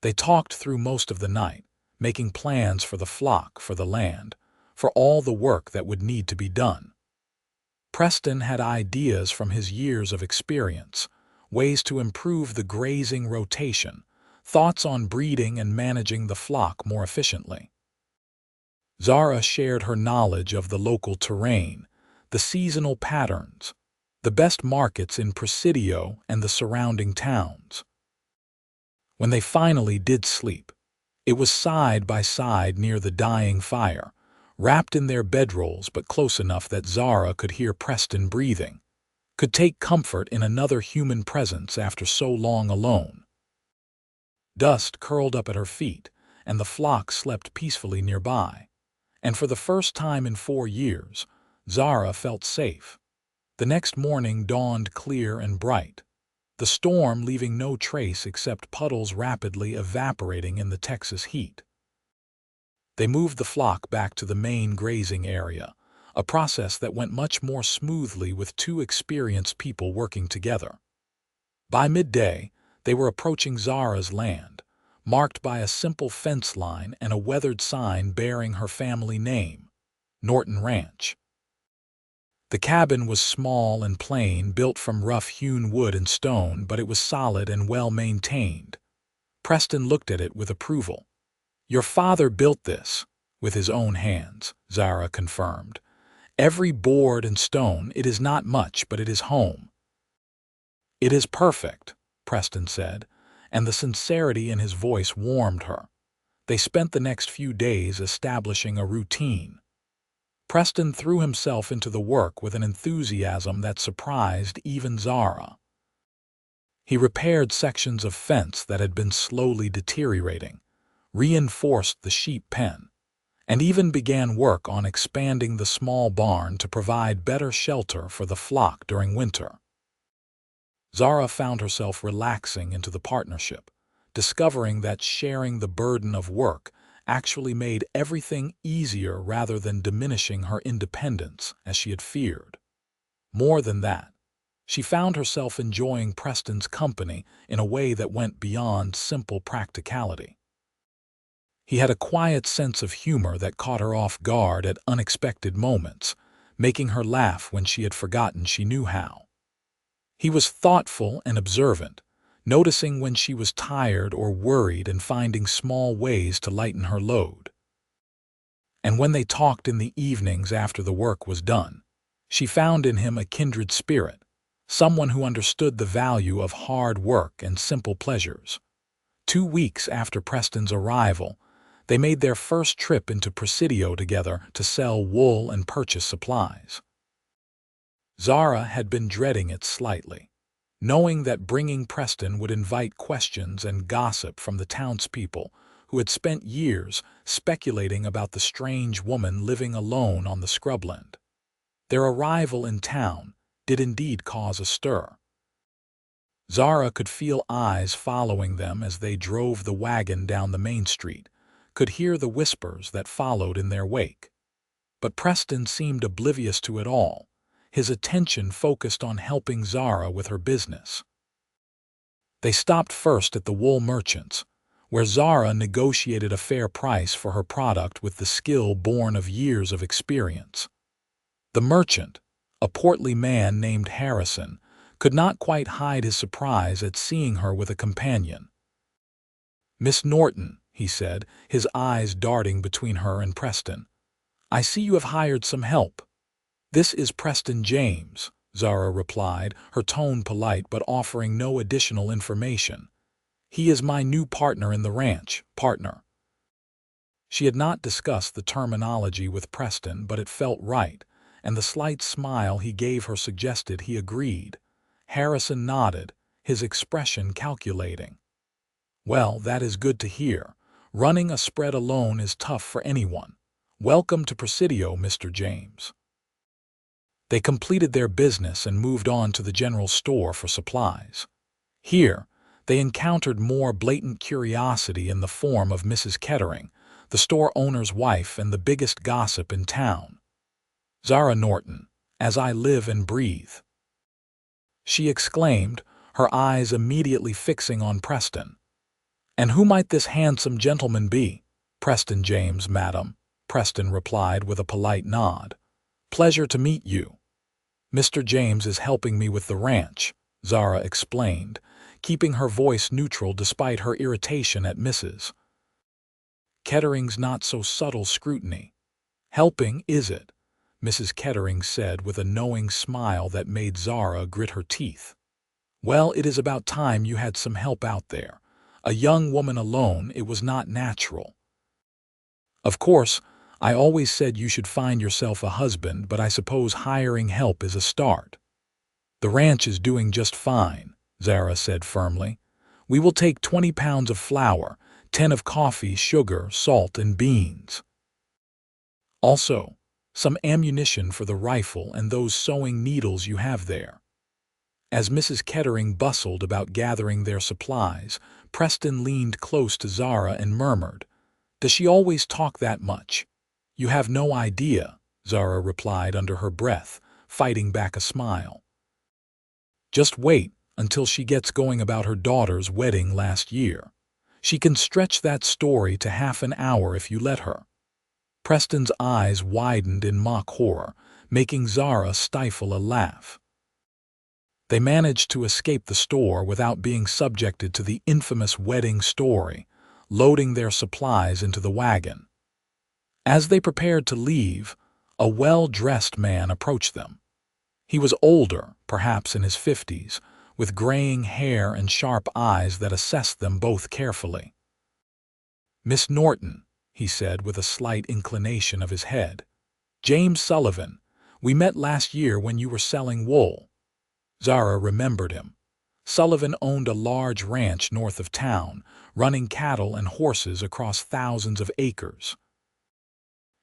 They talked through most of the night, making plans for the flock, for the land, for all the work that would need to be done. Preston had ideas from his years of experience, ways to improve the grazing rotation, thoughts on breeding and managing the flock more efficiently. Zara shared her knowledge of the local terrain, the seasonal patterns, the best markets in Presidio and the surrounding towns. When they finally did sleep, it was side by side near the dying fire, wrapped in their bedrolls but close enough that Zara could hear Preston breathing, could take comfort in another human presence after so long alone. Dust curled up at her feet, and the flock slept peacefully nearby. And for the first time in 4 years, Zara felt safe. The next morning dawned clear and bright, the storm leaving no trace except puddles rapidly evaporating in the Texas heat. They moved the flock back to the main grazing area, a process that went much more smoothly with two experienced people working together. By midday, they were approaching Zara's land, marked by a simple fence line and a weathered sign bearing her family name, Norton Ranch. The cabin was small and plain, built from rough-hewn wood and stone, but it was solid and well-maintained. Preston looked at it with approval. "Your father built this with his own hands," Zara confirmed. "Every board and stone, it is not much, but it is home." "It is perfect," Preston said, and the sincerity in his voice warmed her. They spent the next few days establishing a routine. Preston threw himself into the work with an enthusiasm that surprised even Zara. He repaired sections of fence that had been slowly deteriorating, reinforced the sheep pen, and even began work on expanding the small barn to provide better shelter for the flock during winter. Zara found herself relaxing into the partnership, discovering that sharing the burden of work actually made everything easier rather than diminishing her independence as she had feared. More than that, she found herself enjoying Preston's company in a way that went beyond simple practicality. He had a quiet sense of humor that caught her off guard at unexpected moments, making her laugh when she had forgotten she knew how. He was thoughtful and observant, noticing when she was tired or worried and finding small ways to lighten her load. And when they talked in the evenings after the work was done, she found in him a kindred spirit, someone who understood the value of hard work and simple pleasures. 2 weeks after Preston's arrival, they made their first trip into Presidio together to sell wool and purchase supplies. Zara had been dreading it slightly, knowing that bringing Preston would invite questions and gossip from the townspeople who had spent years speculating about the strange woman living alone on the scrubland. Their arrival in town did indeed cause a stir. Zara could feel eyes following them as they drove the wagon down the main street, could hear the whispers that followed in their wake. But Preston seemed oblivious to it all, his attention focused on helping Zara with her business. They stopped first at the wool merchant's, where Zara negotiated a fair price for her product with the skill born of years of experience. The merchant, a portly man named Harrison, could not quite hide his surprise at seeing her with a companion. "Miss Norton," he said, his eyes darting between her and Preston. "I see you have hired some help." "This is Preston James," Zara replied, her tone polite but offering no additional information. "He is my new partner in the ranch, partner." She had not discussed the terminology with Preston, but it felt right, and the slight smile he gave her suggested he agreed. Harrison nodded, his expression calculating. "Well, that is good to hear. Running a spread alone is tough for anyone. Welcome to Presidio, Mr. James." They completed their business and moved on to the general store for supplies. Here, they encountered more blatant curiosity in the form of Mrs. Kettering, the store owner's wife and the biggest gossip in town. "Zara Norton, as I live and breathe," she exclaimed, her eyes immediately fixing on Preston. "And who might this handsome gentleman be?" "Preston James, madam," Preston replied with a polite nod. "Pleasure to meet you." "Mr. James is helping me with the ranch," Zara explained, keeping her voice neutral despite her irritation at Mrs. Kettering's not-so-subtle scrutiny. "Helping, is it?" Mrs. Kettering said with a knowing smile that made Zara grit her teeth. "Well, it is about time you had some help out there. A young woman alone, it was not natural. Of course, I always said you should find yourself a husband, but I suppose hiring help is a start." "The ranch is doing just fine," Zara said firmly. "We will take 20 pounds of flour, 10 of coffee, sugar, salt, and beans. Also, some ammunition for the rifle and those sewing needles you have there." As Mrs. Kettering bustled about gathering their supplies, Preston leaned close to Zara and murmured, "Does she always talk that much?" "You have no idea," Zara replied under her breath, fighting back a smile. "Just wait until she gets going about her daughter's wedding last year. She can stretch that story to half an hour if you let her." Preston's eyes widened in mock horror, making Zara stifle a laugh. They managed to escape the store without being subjected to the infamous wedding story, loading their supplies into the wagon. As they prepared to leave, a well-dressed man approached them. He was older, perhaps in his 50s, with graying hair and sharp eyes that assessed them both carefully. "Miss Norton," he said with a slight inclination of his head. "James Sullivan. We met last year when you were selling wool." Zara remembered him. Sullivan owned a large ranch north of town, running cattle and horses across thousands of acres.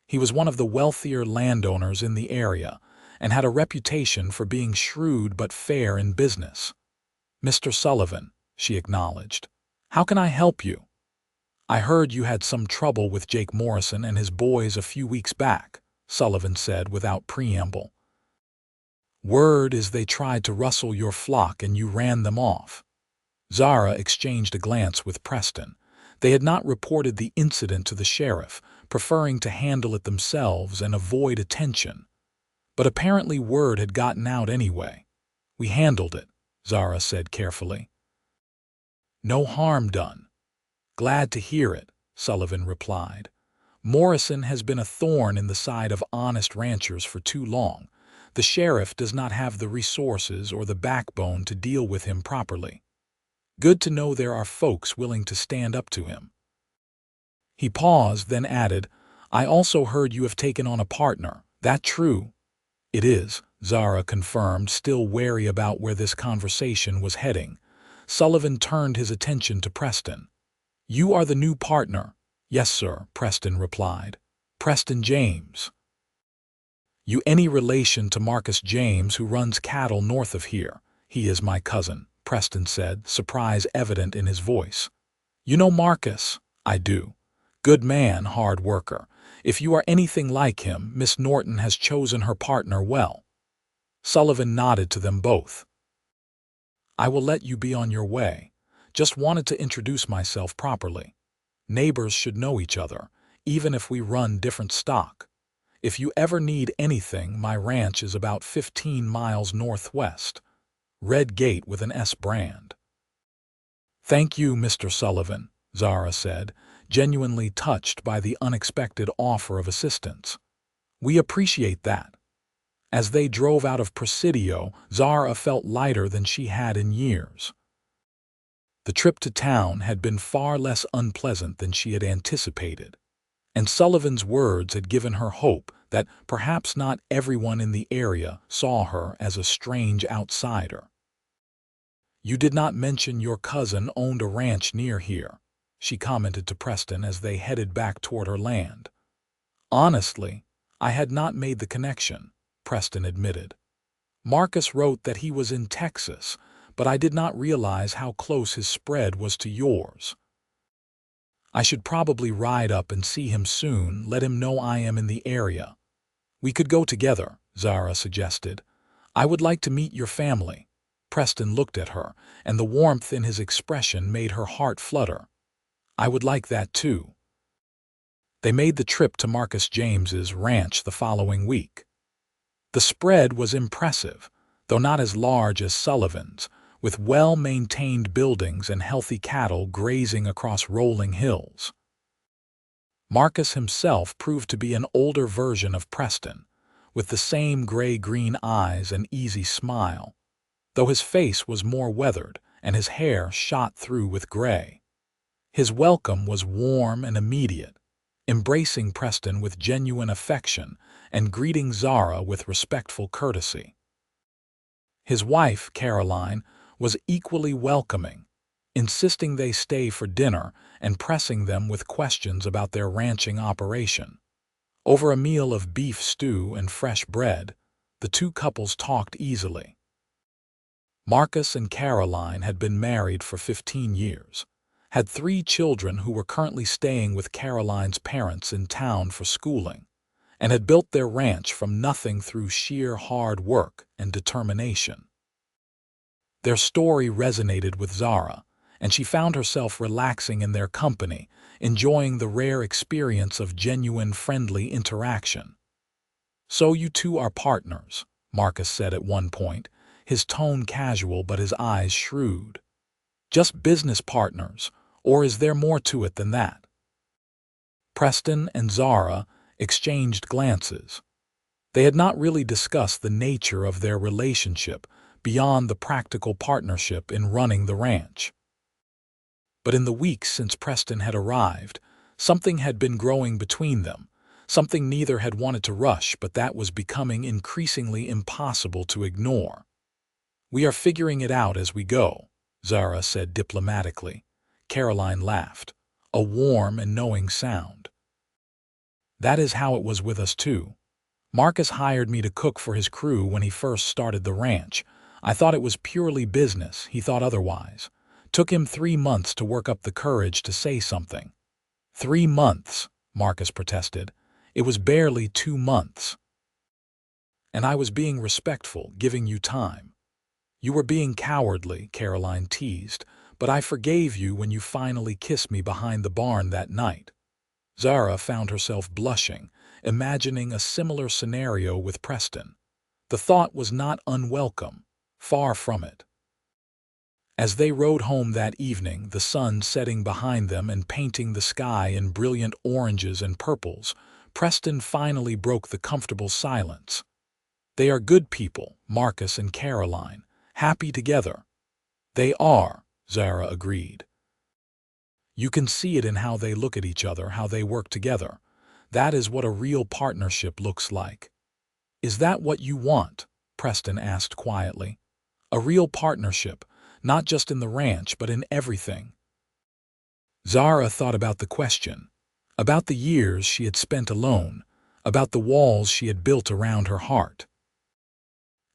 He was one of the wealthier landowners in the area and had a reputation for being shrewd but fair in business. "Mr. Sullivan," she acknowledged. "How can I help you?" "I heard you had some trouble with Jake Morrison and his boys a few weeks back," Sullivan said without preamble. "Word is they tried to rustle your flock and you ran them off." Zara exchanged a glance with Preston. They had not reported the incident to the sheriff, preferring to handle it themselves and avoid attention. But apparently word had gotten out anyway. "We handled it," Zara said carefully. "No harm done." "Glad to hear it," Sullivan replied. "Morrison has been a thorn in the side of honest ranchers for too long. The sheriff does not have the resources or the backbone to deal with him properly. Good to know there are folks willing to stand up to him." He paused, then added, "I also heard you have taken on a partner. That true?" "It is," Zara confirmed, still wary about where this conversation was heading. Sullivan turned his attention to Preston. "You are the new partner?" "Yes, sir," Preston replied. "Preston James." "You any relation to Marcus James, who runs cattle north of here?" "He is my cousin," Preston said, surprise evident in his voice. "You know Marcus?" "I do. Good man, hard worker. If you are anything like him, Miss Norton has chosen her partner well." Sullivan nodded to them both. "I will let you be on your way. Just wanted to introduce myself properly. Neighbors should know each other, even if we run different stock. If you ever need anything, my ranch is about 15 miles northwest. Red Gate with an S brand." "Thank you, Mr. Sullivan," Zara said, genuinely touched by the unexpected offer of assistance. "We appreciate that." As they drove out of Presidio, Zara felt lighter than she had in years. The trip to town had been far less unpleasant than she had anticipated, and Sullivan's words had given her hope that perhaps not everyone in the area saw her as a strange outsider. "You did not mention your cousin owned a ranch near here," she commented to Preston as they headed back toward her land. "Honestly, I had not made the connection," Preston admitted. "Marcus wrote that he was in Texas, but I did not realize how close his spread was to yours. I should probably ride up and see him soon, let him know I am in the area." "We could go together," Zara suggested. "I would like to meet your family." Preston looked at her, and the warmth in his expression made her heart flutter. "I would like that too." They made the trip to Marcus James's ranch the following week. The spread was impressive, though not as large as Sullivan's, with well-maintained buildings and healthy cattle grazing across rolling hills. Marcus himself proved to be an older version of Preston, with the same gray-green eyes and easy smile, though his face was more weathered and his hair shot through with gray. His welcome was warm and immediate, embracing Preston with genuine affection and greeting Zara with respectful courtesy. His wife, Caroline, was equally welcoming, insisting they stay for dinner and pressing them with questions about their ranching operation. Over a meal of beef stew and fresh bread, the two couples talked easily. Marcus and Caroline had been married for 15 years, had 3 children who were currently staying with Caroline's parents in town for schooling, and had built their ranch from nothing through sheer hard work and determination. Their story resonated with Zara, and she found herself relaxing in their company, enjoying the rare experience of genuine friendly interaction. "So you two are partners," Marcus said at one point, his tone casual but his eyes shrewd. "Just business partners, or is there more to it than that?" Preston and Zara exchanged glances. They had not really discussed the nature of their relationship beyond the practical partnership in running the ranch. But in the weeks since Preston had arrived, something had been growing between them, something neither had wanted to rush but that was becoming increasingly impossible to ignore. "We are figuring it out as we go," Zara said diplomatically. Caroline laughed, a warm and knowing sound. "That is how it was with us too. Marcus hired me to cook for his crew when he first started the ranch. I thought it was purely business, he thought otherwise. Took him 3 months to work up the courage to say something." 3 months, Marcus protested. "It was barely 2 months. And I was being respectful, giving you time." "You were being cowardly," Caroline teased, "but I forgave you when you finally kissed me behind the barn that night." Zara found herself blushing, imagining a similar scenario with Preston. The thought was not unwelcome, far from it. As they rode home that evening, the sun setting behind them and painting the sky in brilliant oranges and purples, Preston finally broke the comfortable silence. "They are good people, Marcus and Caroline, happy together." "They are," Zara agreed. "You can see it in how they look at each other, how they work together. That is what a real partnership looks like." "Is that what you want?" Preston asked quietly. "A real partnership, not just in the ranch, but in everything." Zara thought about the question, about the years she had spent alone, about the walls she had built around her heart.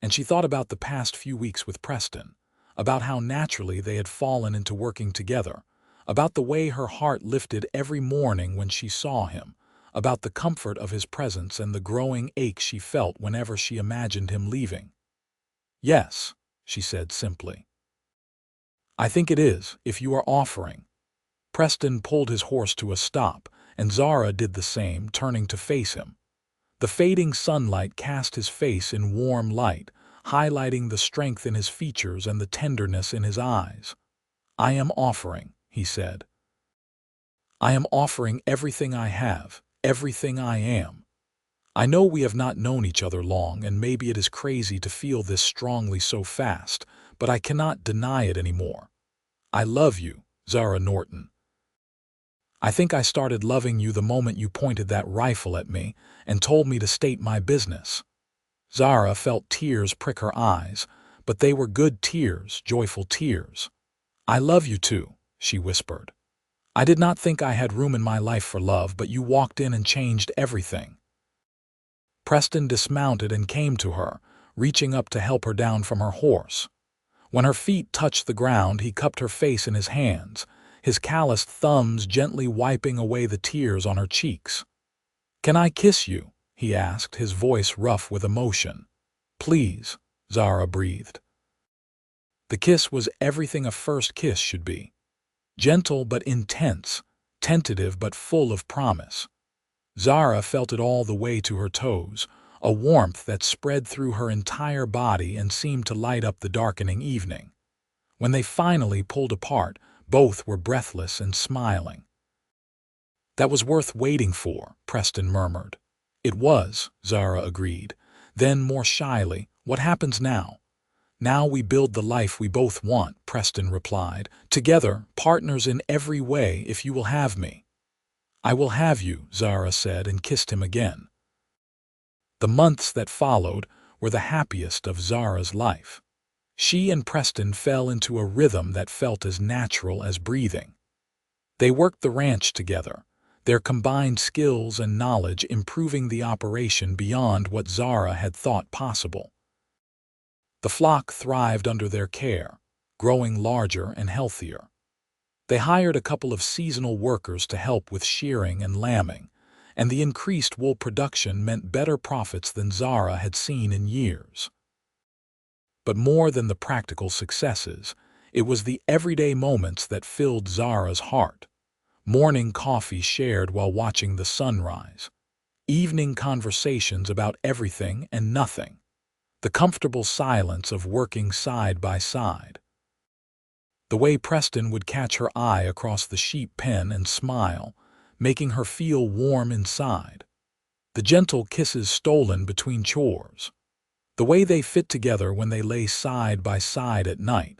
And she thought about the past few weeks with Preston, about how naturally they had fallen into working together, about the way her heart lifted every morning when she saw him, about the comfort of his presence and the growing ache she felt whenever she imagined him leaving. "Yes," she said simply. "I think it is, if you are offering." Preston pulled his horse to a stop, and Zara did the same, turning to face him. The fading sunlight cast his face in warm light, highlighting the strength in his features and the tenderness in his eyes. "I am offering," he said. "I am offering everything I have, everything I am. I know we have not known each other long, and maybe it is crazy to feel this strongly so fast, but I cannot deny it anymore. I love you, Zara Norton. I think I started loving you the moment you pointed that rifle at me and told me to state my business." Zara felt tears prick her eyes, but they were good tears, joyful tears. "I love you too," she whispered. "I did not think I had room in my life for love, but you walked in and changed everything." Preston dismounted and came to her, reaching up to help her down from her horse. When her feet touched the ground, he cupped her face in his hands, his calloused thumbs gently wiping away the tears on her cheeks. "Can I kiss you?" he asked, his voice rough with emotion. "Please," Zara breathed. The kiss was everything a first kiss should be. Gentle but intense, tentative but full of promise. Zara felt it all the way to her toes, a warmth that spread through her entire body and seemed to light up the darkening evening. When they finally pulled apart, both were breathless and smiling. "That was worth waiting for," Preston murmured. "It was," Zara agreed. Then, more shyly, "What happens now?" "Now we build the life we both want," Preston replied. "Together, partners in every way, if you will have me." "I will have you," Zara said and kissed him again. The months that followed were the happiest of Zara's life. She and Preston fell into a rhythm that felt as natural as breathing. They worked the ranch together, their combined skills and knowledge improving the operation beyond what Zara had thought possible. The flock thrived under their care, growing larger and healthier. They hired a couple of seasonal workers to help with shearing and lambing, and the increased wool production meant better profits than Zara had seen in years. But more than the practical successes, it was the everyday moments that filled Zara's heart. Morning coffee shared while watching the sunrise, evening conversations about everything and nothing, the comfortable silence of working side by side. The way Preston would catch her eye across the sheep pen and smile, making her feel warm inside. The gentle kisses stolen between chores. The way they fit together when they lay side by side at night,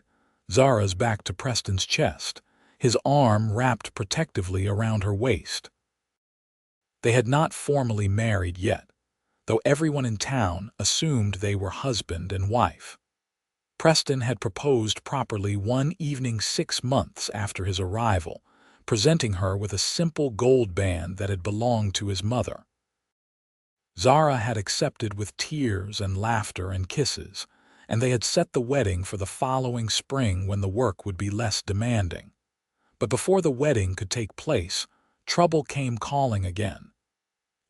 Zara's back to Preston's chest, his arm wrapped protectively around her waist. They had not formally married yet, though everyone in town assumed they were husband and wife. Preston had proposed properly one evening 6 months after his arrival, presenting her with a simple gold band that had belonged to his mother. Zara had accepted with tears and laughter and kisses, and they had set the wedding for the following spring when the work would be less demanding. But before the wedding could take place, trouble came calling again.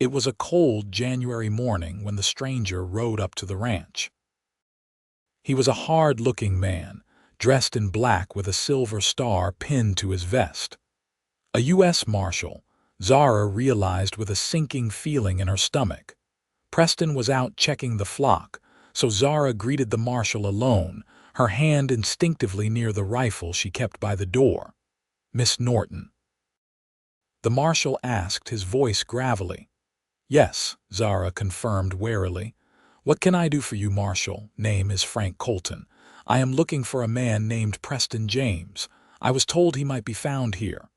It was a cold January morning when the stranger rode up to the ranch. He was a hard-looking man, dressed in black with a silver star pinned to his vest. A U.S. Marshal, Zara realized with a sinking feeling in her stomach. Preston was out checking the flock, so Zara greeted the marshal alone, her hand instinctively near the rifle she kept by the door. "Miss Norton?" The marshal asked, his voice gravelly. "Yes," Zara confirmed warily. "What can I do for you, Marshal? Name is Frank Colton. I am looking for a man named Preston James. I was told he might be found here."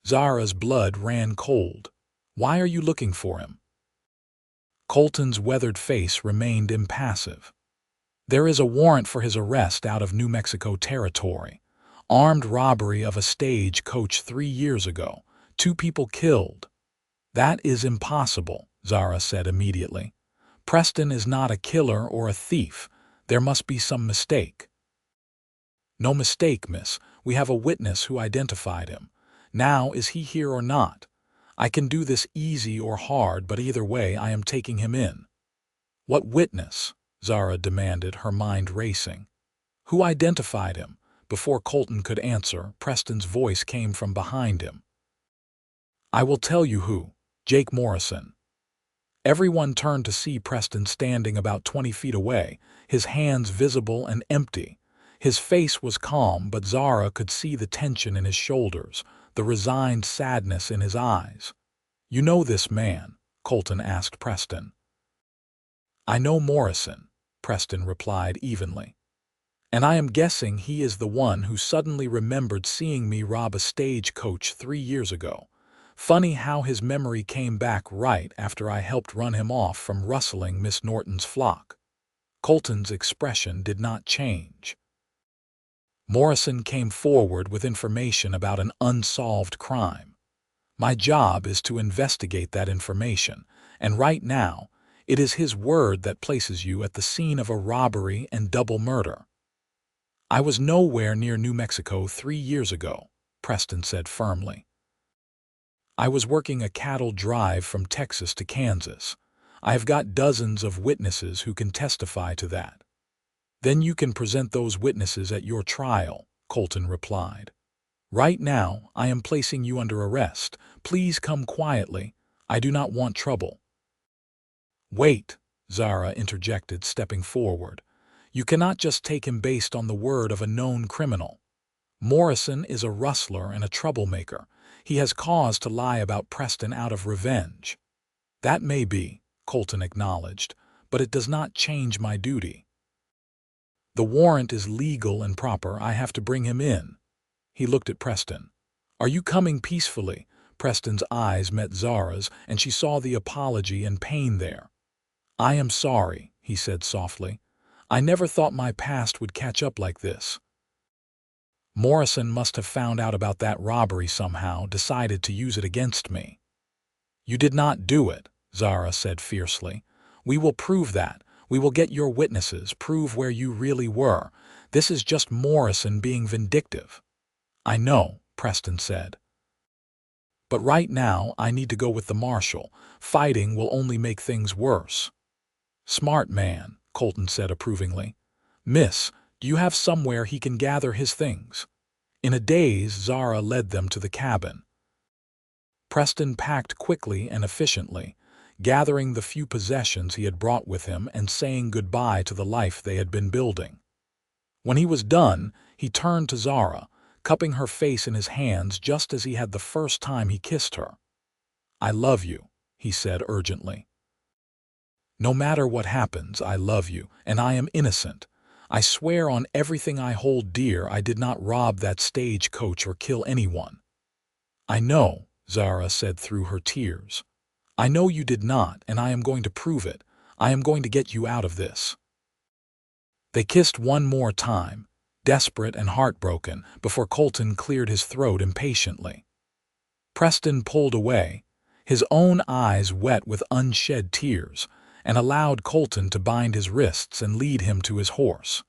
Zara's blood ran cold. "Why are you looking for him?" Colton's weathered face remained impassive. "There is a warrant for his arrest out of New Mexico territory. Armed robbery of a stage coach 3 years ago. 2 people killed." "That is impossible," Zara said immediately. "Preston is not a killer or a thief. There must be some mistake." "No mistake, miss. We have a witness who identified him. Now, is he here or not? I can do this easy or hard, but either way I am taking him in." "What witness?" Zara demanded, her mind racing. "Who identified him?" Before Colton could answer, Preston's voice came from behind him. "I will tell you who. Jake Morrison." Everyone turned to see Preston standing about 20 feet away, his hands visible and empty. His face was calm, but Zara could see the tension in his shoulders, the resigned sadness in his eyes. "You know this man?" Colton asked Preston. "I know Morrison," Preston replied evenly. "And I am guessing he is the one who suddenly remembered seeing me rob a stagecoach 3 years ago. Funny how his memory came back right after I helped run him off from rustling Miss Norton's flock." Colton's expression did not change. "Morrison came forward with information about an unsolved crime. My job is to investigate that information, and right now, it is his word that places you at the scene of a robbery and double murder." "I was nowhere near New Mexico 3 years ago," Preston said firmly. "I was working a cattle drive from Texas to Kansas. I have got dozens of witnesses who can testify to that." "Then you can present those witnesses at your trial," Colton replied. "Right now, I am placing you under arrest. Please come quietly. I do not want trouble." "Wait," Zara interjected, stepping forward. "You cannot just take him based on the word of a known criminal. Morrison is a rustler and a troublemaker. He has cause to lie about Preston out of revenge." "That may be," Colton acknowledged, "but it does not change my duty. The warrant is legal and proper. I have to bring him in." He looked at Preston. "Are you coming peacefully?" Preston's eyes met Zara's, and she saw the apology and pain there. "I am sorry," he said softly. "I never thought my past would catch up like this. Morrison must have found out about that robbery somehow, decided to use it against me." "You did not do it," Zara said fiercely. "We will prove that. We will get your witnesses, prove where you really were. This is just Morrison being vindictive." "I know," Preston said. "But right now I need to go with the marshal. Fighting will only make things worse." "Smart man," Colton said approvingly. "Miss, do you have somewhere he can gather his things?" In a daze, Zara led them to the cabin. Preston packed quickly and efficiently, gathering the few possessions he had brought with him and saying goodbye to the life they had been building. When he was done, he turned to Zara, cupping her face in his hands just as he had the first time he kissed her. "I love you," he said urgently. "No matter what happens, I love you, and I am innocent. I swear on everything I hold dear I did not rob that stagecoach or kill anyone." "I know," Zara said through her tears. "I know you did not, and I am going to prove it. I am going to get you out of this." They kissed one more time, desperate and heartbroken, before Colton cleared his throat impatiently. Preston pulled away, his own eyes wet with unshed tears, and allowed Colton to bind his wrists and lead him to his horse.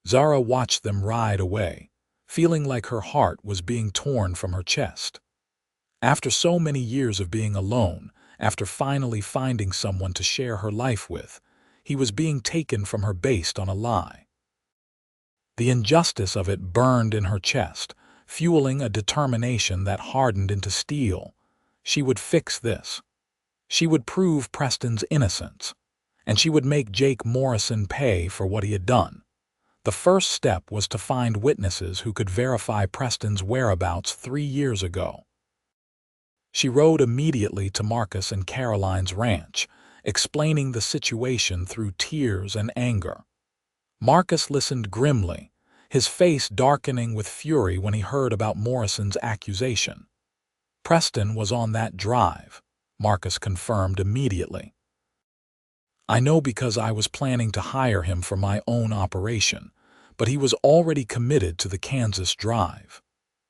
Zara watched them ride away, feeling like her heart was being torn from her chest. After so many years of being alone, after finally finding someone to share her life with, he was being taken from her based on a lie. The injustice of it burned in her chest, fueling a determination that hardened into steel. She would fix this. She would prove Preston's innocence, and she would make Jake Morrison pay for what he had done. The first step was to find witnesses who could verify Preston's whereabouts 3 years ago. She rode immediately to Marcus and Caroline's ranch, explaining the situation through tears and anger. Marcus listened grimly, his face darkening with fury when he heard about Morrison's accusation. "Preston was on that drive," Marcus confirmed immediately. "I know because I was planning to hire him for my own operation, but he was already committed to the Kansas drive.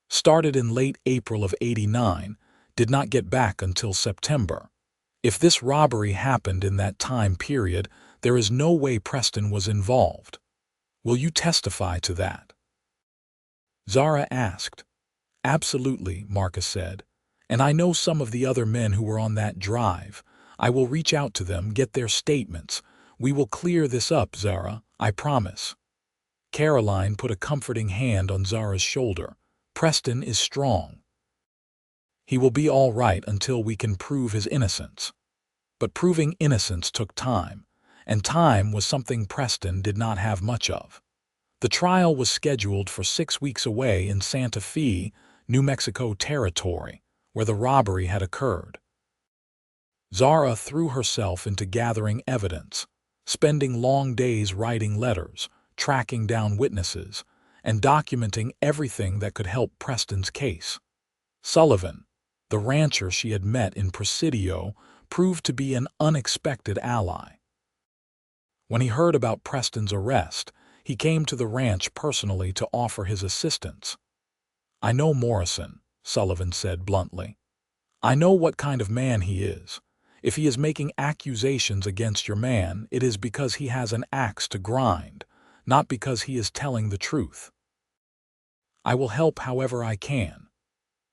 Started in late April of '89, did not get back until September. If this robbery happened in that time period, there is no way Preston was involved. Will you testify to that?" Zara asked. "Absolutely," Marcus said. "And I know some of the other men who were on that drive. I will reach out to them, get their statements. We will clear this up, Zara, I promise." Caroline put a comforting hand on Zara's shoulder. "Preston is strong. He will be all right until we can prove his innocence." But proving innocence took time, and time was something Preston did not have much of. The trial was scheduled for 6 weeks away in Santa Fe, New Mexico territory, where the robbery had occurred. Zara threw herself into gathering evidence, spending long days writing letters, tracking down witnesses, and documenting everything that could help Preston's case. Sullivan, the rancher she had met in Presidio, proved to be an unexpected ally. When he heard about Preston's arrest, he came to the ranch personally to offer his assistance. "I know Morrison," Sullivan said bluntly. "I know what kind of man he is. If he is making accusations against your man, it is because he has an axe to grind, not because he is telling the truth. I will help however I can."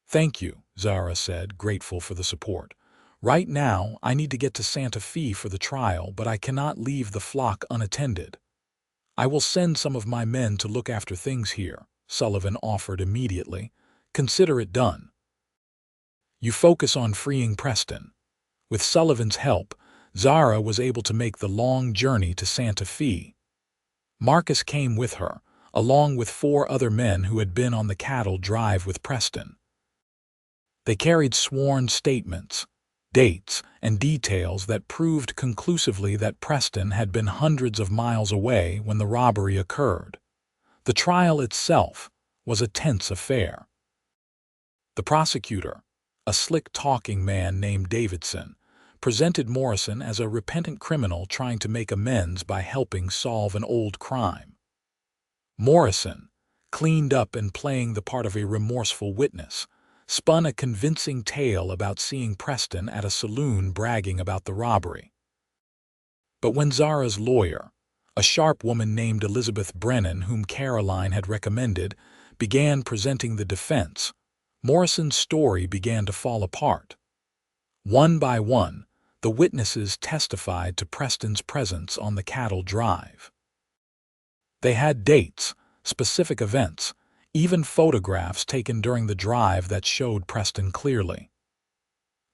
"Thank you," Zara said, grateful for the support. "Right now, I need to get to Santa Fe for the trial, but I cannot leave the flock unattended." "I will send some of my men to look after things here," Sullivan offered immediately. "Consider it done. You focus on freeing Preston." With Sullivan's help, Zara was able to make the long journey to Santa Fe. Marcus came with her, along with 4 other men who had been on the cattle drive with Preston. They carried sworn statements, dates, and details that proved conclusively that Preston had been hundreds of miles away when the robbery occurred. The trial itself was a tense affair. The prosecutor, a slick-talking man named Davidson, presented Morrison as a repentant criminal trying to make amends by helping solve an old crime. Morrison, cleaned up and playing the part of a remorseful witness, spun a convincing tale about seeing Preston at a saloon bragging about the robbery. But when Zara's lawyer, a sharp woman named Elizabeth Brennan, whom Caroline had recommended, began presenting the defense, Morrison's story began to fall apart. One by one, the witnesses testified to Preston's presence on the cattle drive. They had dates, specific events, even photographs taken during the drive that showed Preston clearly.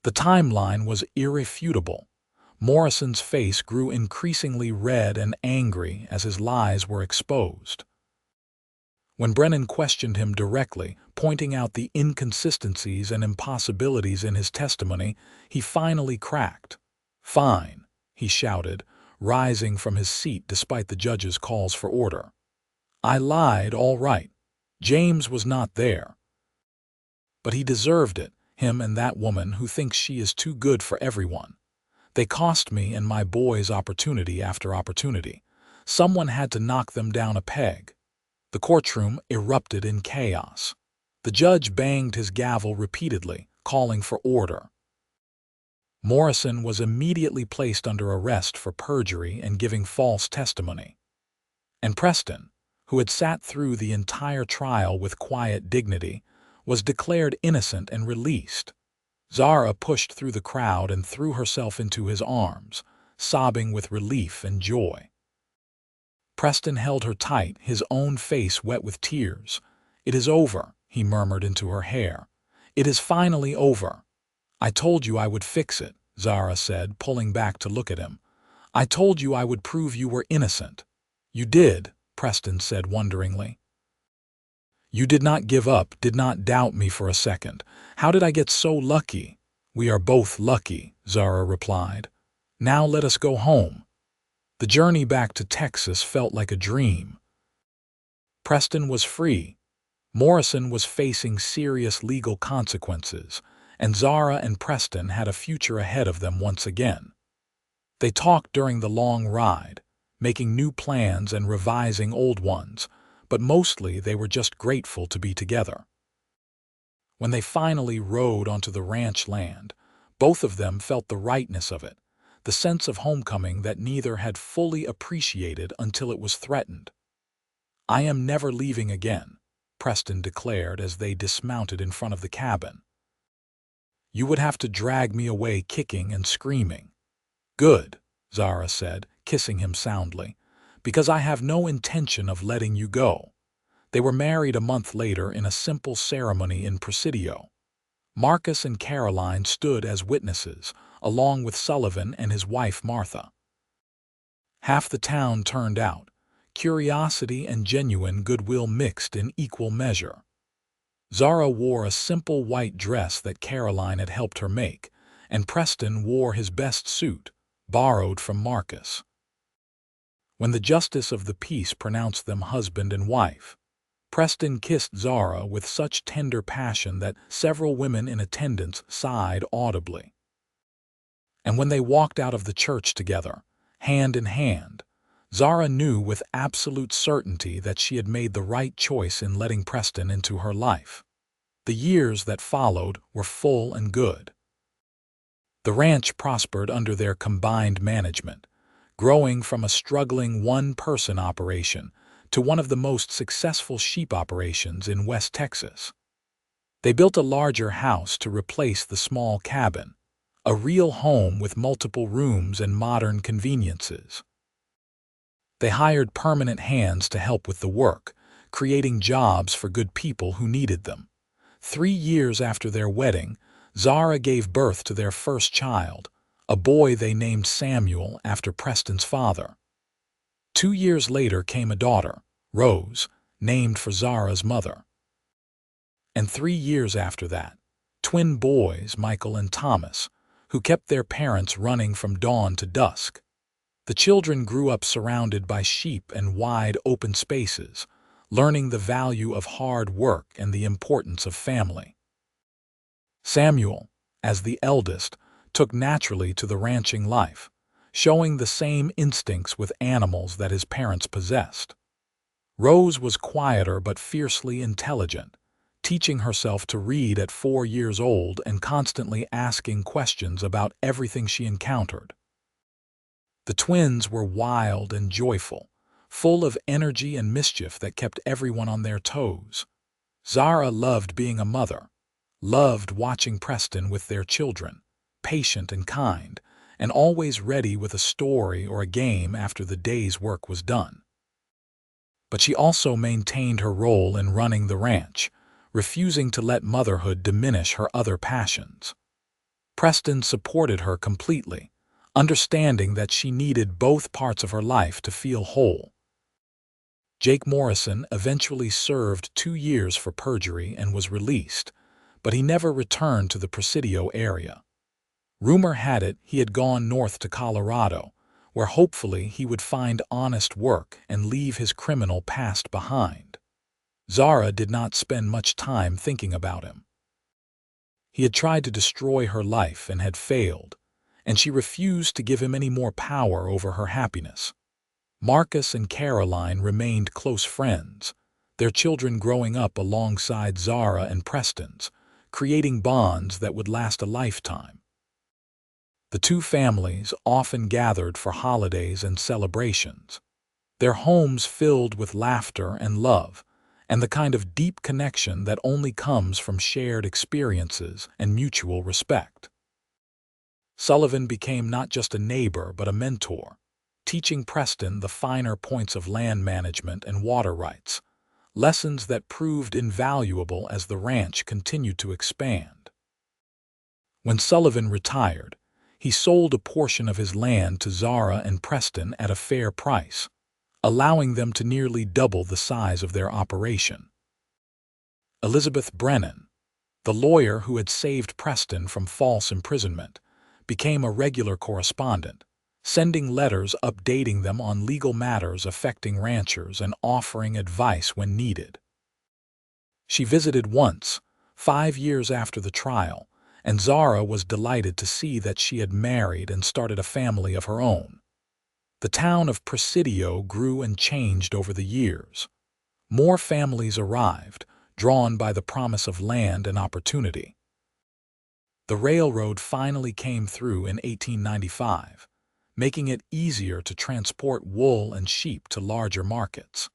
The timeline was irrefutable. Morrison's face grew increasingly red and angry as his lies were exposed. When Brennan questioned him directly, pointing out the inconsistencies and impossibilities in his testimony, he finally cracked. "Fine," he shouted, rising from his seat despite the judge's calls for order. "I lied, all right. James was not there. But he deserved it, him and that woman who thinks she is too good for everyone. They cost me and my boys opportunity after opportunity. Someone had to knock them down a peg." The courtroom erupted in chaos. The judge banged his gavel repeatedly, calling for order. Morrison was immediately placed under arrest for perjury and giving false testimony. And Preston, who had sat through the entire trial with quiet dignity, was declared innocent and released. Zara pushed through the crowd and threw herself into his arms, sobbing with relief and joy. Preston held her tight, his own face wet with tears. "It is over," he murmured into her hair. "It is finally over." "I told you I would fix it," Zara said, pulling back to look at him. "I told you I would prove you were innocent." "You did," Preston said wonderingly. "You did not give up, did not doubt me for a second. How did I get so lucky?" "We are both lucky," Zara replied. "Now let us go home." The journey back to Texas felt like a dream. Preston was free. Morrison was facing serious legal consequences, and Zara and Preston had a future ahead of them once again. They talked during the long ride, making new plans and revising old ones, but mostly they were just grateful to be together. When they finally rode onto the ranch land, both of them felt the rightness of it, the sense of homecoming that neither had fully appreciated until it was threatened. "I am never leaving again," Preston declared as they dismounted in front of the cabin. "You would have to drag me away kicking and screaming." "Good," Zara said, kissing him soundly, "because I have no intention of letting you go." They were married a month later in a simple ceremony in Presidio. Marcus and Caroline stood as witnesses, along with Sullivan and his wife Martha. Half the town turned out, curiosity and genuine goodwill mixed in equal measure. Zara wore a simple white dress that Caroline had helped her make, and Preston wore his best suit, borrowed from Marcus. When the justice of the peace pronounced them husband and wife, Preston kissed Zara with such tender passion that several women in attendance sighed audibly. And when they walked out of the church together, hand in hand, Zara knew with absolute certainty that she had made the right choice in letting Preston into her life. The years that followed were full and good. The ranch prospered under their combined management, growing from a struggling one-person operation to one of the most successful sheep operations in West Texas. They built a larger house to replace the small cabin, a real home with multiple rooms and modern conveniences. They hired permanent hands to help with the work, creating jobs for good people who needed them. 3 years after their wedding, Zara gave birth to their first child, a boy they named Samuel after Preston's father. 2 years later came a daughter, Rose, named for Zara's mother. And 3 years after that, twin boys, Michael and Thomas, who kept their parents running from dawn to dusk. The children grew up surrounded by sheep and wide open spaces, learning the value of hard work and the importance of family. Samuel, as the eldest, took naturally to the ranching life, showing the same instincts with animals that his parents possessed. Rose was quieter but fiercely intelligent, teaching herself to read at 4 years old and constantly asking questions about everything she encountered. The twins were wild and joyful, full of energy and mischief that kept everyone on their toes. Zara loved being a mother, loved watching Preston with their children, patient and kind, and always ready with a story or a game after the day's work was done. But she also maintained her role in running the ranch, refusing to let motherhood diminish her other passions. Preston supported her completely, understanding that she needed both parts of her life to feel whole. Jake Morrison eventually served 2 years for perjury and was released, but he never returned to the Presidio area. Rumor had it he had gone north to Colorado, where hopefully he would find honest work and leave his criminal past behind. Zara did not spend much time thinking about him. He had tried to destroy her life and had failed, and she refused to give him any more power over her happiness. Marcus and Caroline remained close friends, their children growing up alongside Zara and Preston's, creating bonds that would last a lifetime. The two families often gathered for holidays and celebrations, their homes filled with laughter and love, and the kind of deep connection that only comes from shared experiences and mutual respect. Sullivan became not just a neighbor but a mentor, teaching Preston the finer points of land management and water rights, lessons that proved invaluable as the ranch continued to expand. When Sullivan retired, he sold a portion of his land to Zara and Preston at a fair price, allowing them to nearly double the size of their operation. Elizabeth Brennan, the lawyer who had saved Preston from false imprisonment, became a regular correspondent, sending letters updating them on legal matters affecting ranchers and offering advice when needed. She visited once, 5 years after the trial, and Zara was delighted to see that she had married and started a family of her own. The town of Presidio grew and changed over the years. More families arrived, drawn by the promise of land and opportunity. The railroad finally came through in 1895, making it easier to transport wool and sheep to larger markets.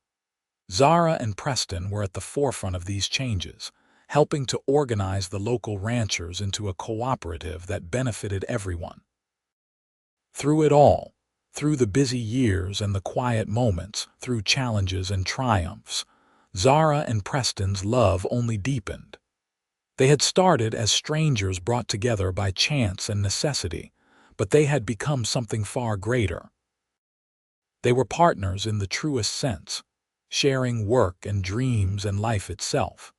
Zara and Preston were at the forefront of these changes, helping to organize the local ranchers into a cooperative that benefited everyone. Through it all, through the busy years and the quiet moments, through challenges and triumphs, Zara and Preston's love only deepened. They had started as strangers brought together by chance and necessity, but they had become something far greater. They were partners in the truest sense, sharing work and dreams and life itself.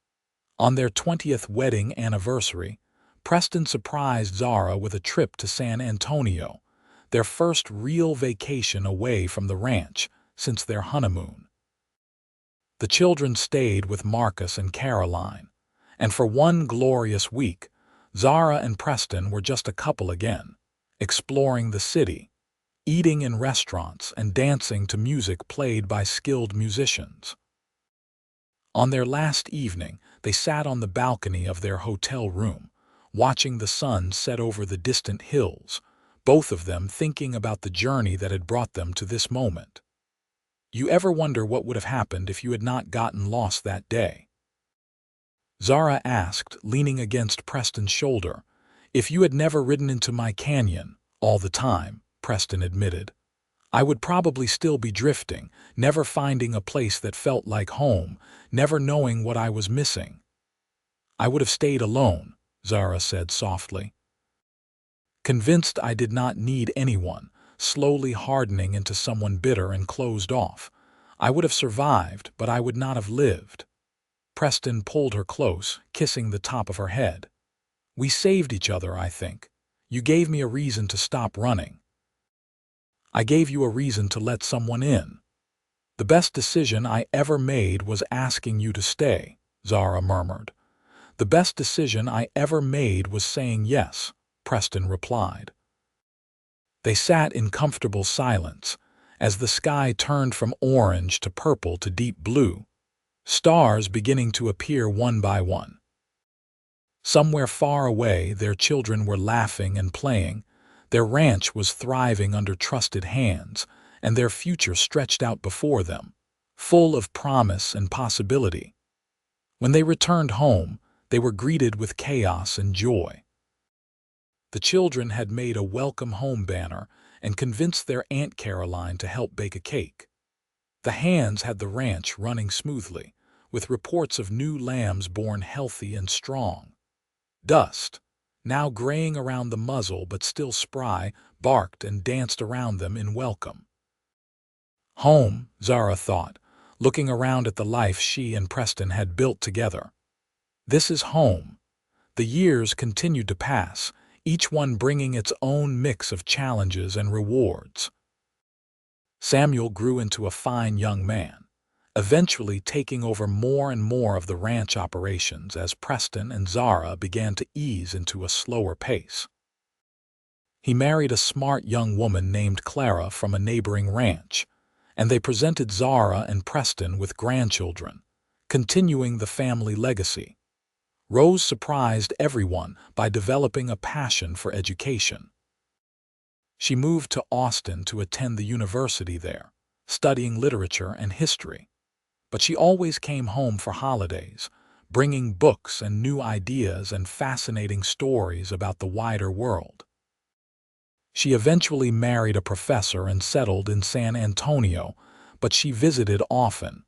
On their 20th wedding anniversary, Preston surprised Zara with a trip to San Antonio, their first real vacation away from the ranch since their honeymoon. The children stayed with Marcus and Caroline, and for one glorious week, Zara and Preston were just a couple again, exploring the city, eating in restaurants and dancing to music played by skilled musicians. On their last evening, they sat on the balcony of their hotel room, watching the sun set over the distant hills, both of them thinking about the journey that had brought them to this moment. You ever wonder what would have happened if you had not gotten lost that day? Zara asked, leaning against Preston's shoulder. If you had never ridden into my canyon all the time, Preston admitted, I would probably still be drifting, never finding a place that felt like home, never knowing what I was missing. I would have stayed alone, Zara said softly. Convinced I did not need anyone, slowly hardening into someone bitter and closed off. I would have survived, but I would not have lived. Preston pulled her close, kissing the top of her head. We saved each other, I think. You gave me a reason to stop running. I gave you a reason to let someone in. The best decision I ever made was asking you to stay, Zara murmured. "The best decision I ever made was saying yes," Preston replied. They sat in comfortable silence as the sky turned from orange to purple to deep blue, stars beginning to appear one by one. Somewhere far away, their children were laughing and playing, their ranch was thriving under trusted hands, and their future stretched out before them, full of promise and possibility. When they returned home, they were greeted with chaos and joy. The children had made a welcome home banner and convinced their Aunt Caroline to help bake a cake. The hands had the ranch running smoothly, with reports of new lambs born healthy and strong. Dust, now graying around the muzzle but still spry, barked and danced around them in welcome. Home, Zara thought, looking around at the life she and Preston had built together. This is home. The years continued to pass, each one bringing its own mix of challenges and rewards. Samuel grew into a fine young man, eventually taking over more and more of the ranch operations as Preston and Zara began to ease into a slower pace. He married a smart young woman named Clara from a neighboring ranch, and they presented Zara and Preston with grandchildren, continuing the family legacy. Rose surprised everyone by developing a passion for education. She moved to Austin to attend the university there, studying literature and history. But she always came home for holidays, bringing books and new ideas and fascinating stories about the wider world. She eventually married a professor and settled in San Antonio, but she visited often,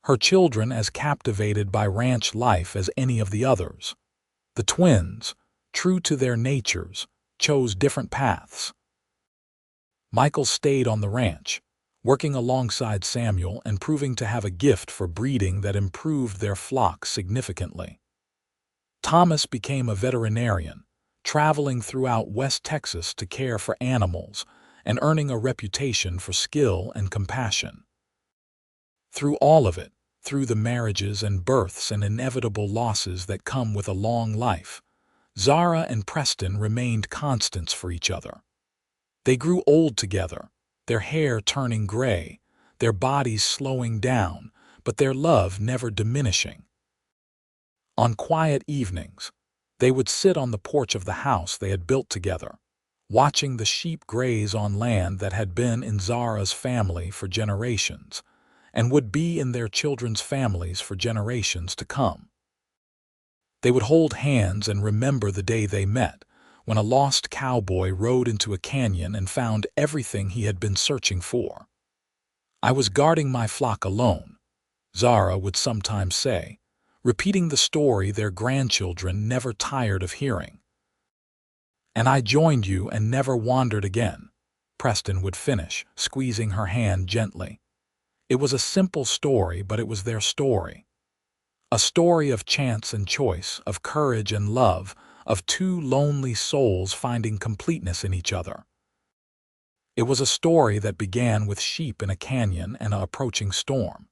her children as captivated by ranch life as any of the others. The twins, true to their natures, chose different paths. Michael stayed on the ranch, working alongside Samuel and proving to have a gift for breeding that improved their flock significantly. Thomas became a veterinarian, traveling throughout West Texas to care for animals and earning a reputation for skill and compassion. Through all of it, through the marriages and births and inevitable losses that come with a long life, Zara and Preston remained constants for each other. They grew old together, their hair turning gray, their bodies slowing down, but their love never diminishing. On quiet evenings, they would sit on the porch of the house they had built together, watching the sheep graze on land that had been in Zara's family for generations, and would be in their children's families for generations to come. They would hold hands and remember the day they met, when a lost cowboy rode into a canyon and found everything he had been searching for. "I was guarding my flock alone," Zara would sometimes say, repeating the story their grandchildren never tired of hearing. "And I joined you and never wandered again," Preston would finish, squeezing her hand gently. It was a simple story, but it was their story. A story of chance and choice, of courage and love, of two lonely souls finding completeness in each other. It was a story that began with sheep in a canyon and an approaching storm.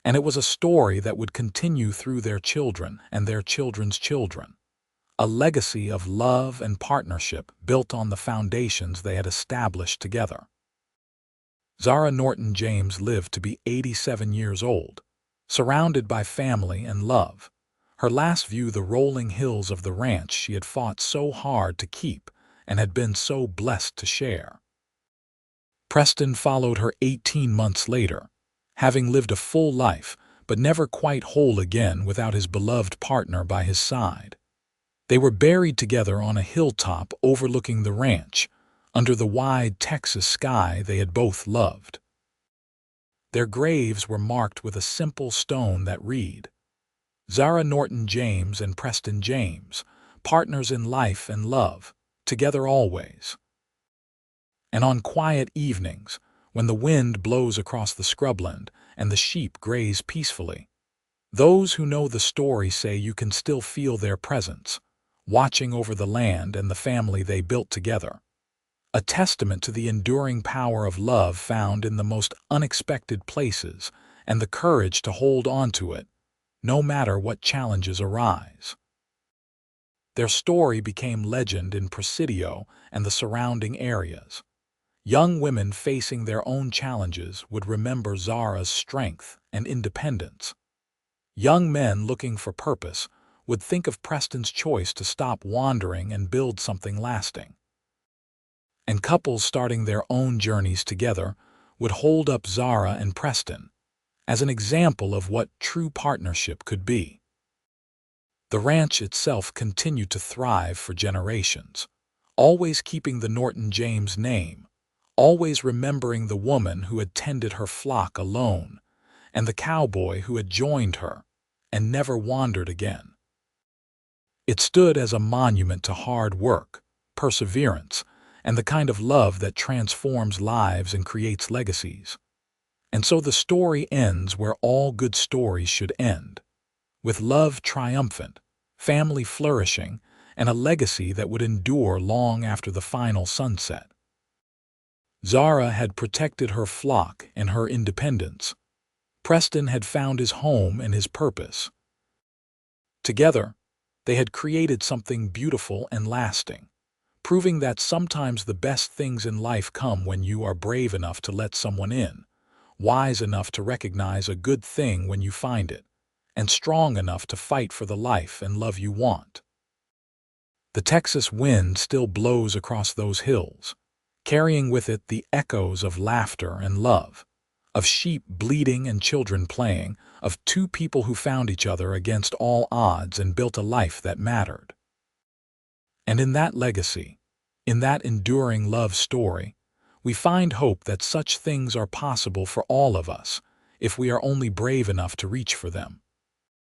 And it was a story that would continue through their children and their children's children. A legacy of love and partnership built on the foundations they had established together. Zara Norton James lived to be 87 years old, surrounded by family and love. Her last view the rolling hills of the ranch she had fought so hard to keep and had been so blessed to share. Preston followed her 18 months later, having lived a full life, but never quite whole again without his beloved partner by his side. They were buried together on a hilltop overlooking the ranch, under the wide Texas sky they had both loved. Their graves were marked with a simple stone that read, "Zara Norton James and Preston James, partners in life and love, together always." And on quiet evenings, when the wind blows across the scrubland and the sheep graze peacefully, those who know the story say you can still feel their presence, watching over the land and the family they built together. A testament to the enduring power of love found in the most unexpected places and the courage to hold on to it, no matter what challenges arise. Their story became legend in Presidio and the surrounding areas. Young women facing their own challenges would remember Zara's strength and independence. Young men looking for purpose would think of Preston's choice to stop wandering and build something lasting. And couples starting their own journeys together would hold up Zara and Preston as an example of what true partnership could be. The ranch itself continued to thrive for generations, always keeping the Norton James name, always remembering the woman who had tended her flock alone, and the cowboy who had joined her and never wandered again. It stood as a monument to hard work, perseverance, and the kind of love that transforms lives and creates legacies. And so the story ends where all good stories should end, with love triumphant, family flourishing, and a legacy that would endure long after the final sunset. Zara had protected her flock and her independence. Preston had found his home and his purpose. Together, they had created something beautiful and lasting, proving that sometimes the best things in life come when you are brave enough to let someone in, wise enough to recognize a good thing when you find it, and strong enough to fight for the life and love you want. The Texas wind still blows across those hills, carrying with it the echoes of laughter and love, of sheep bleating and children playing, of two people who found each other against all odds and built a life that mattered. And in that legacy, in that enduring love story, we find hope that such things are possible for all of us if we are only brave enough to reach for them.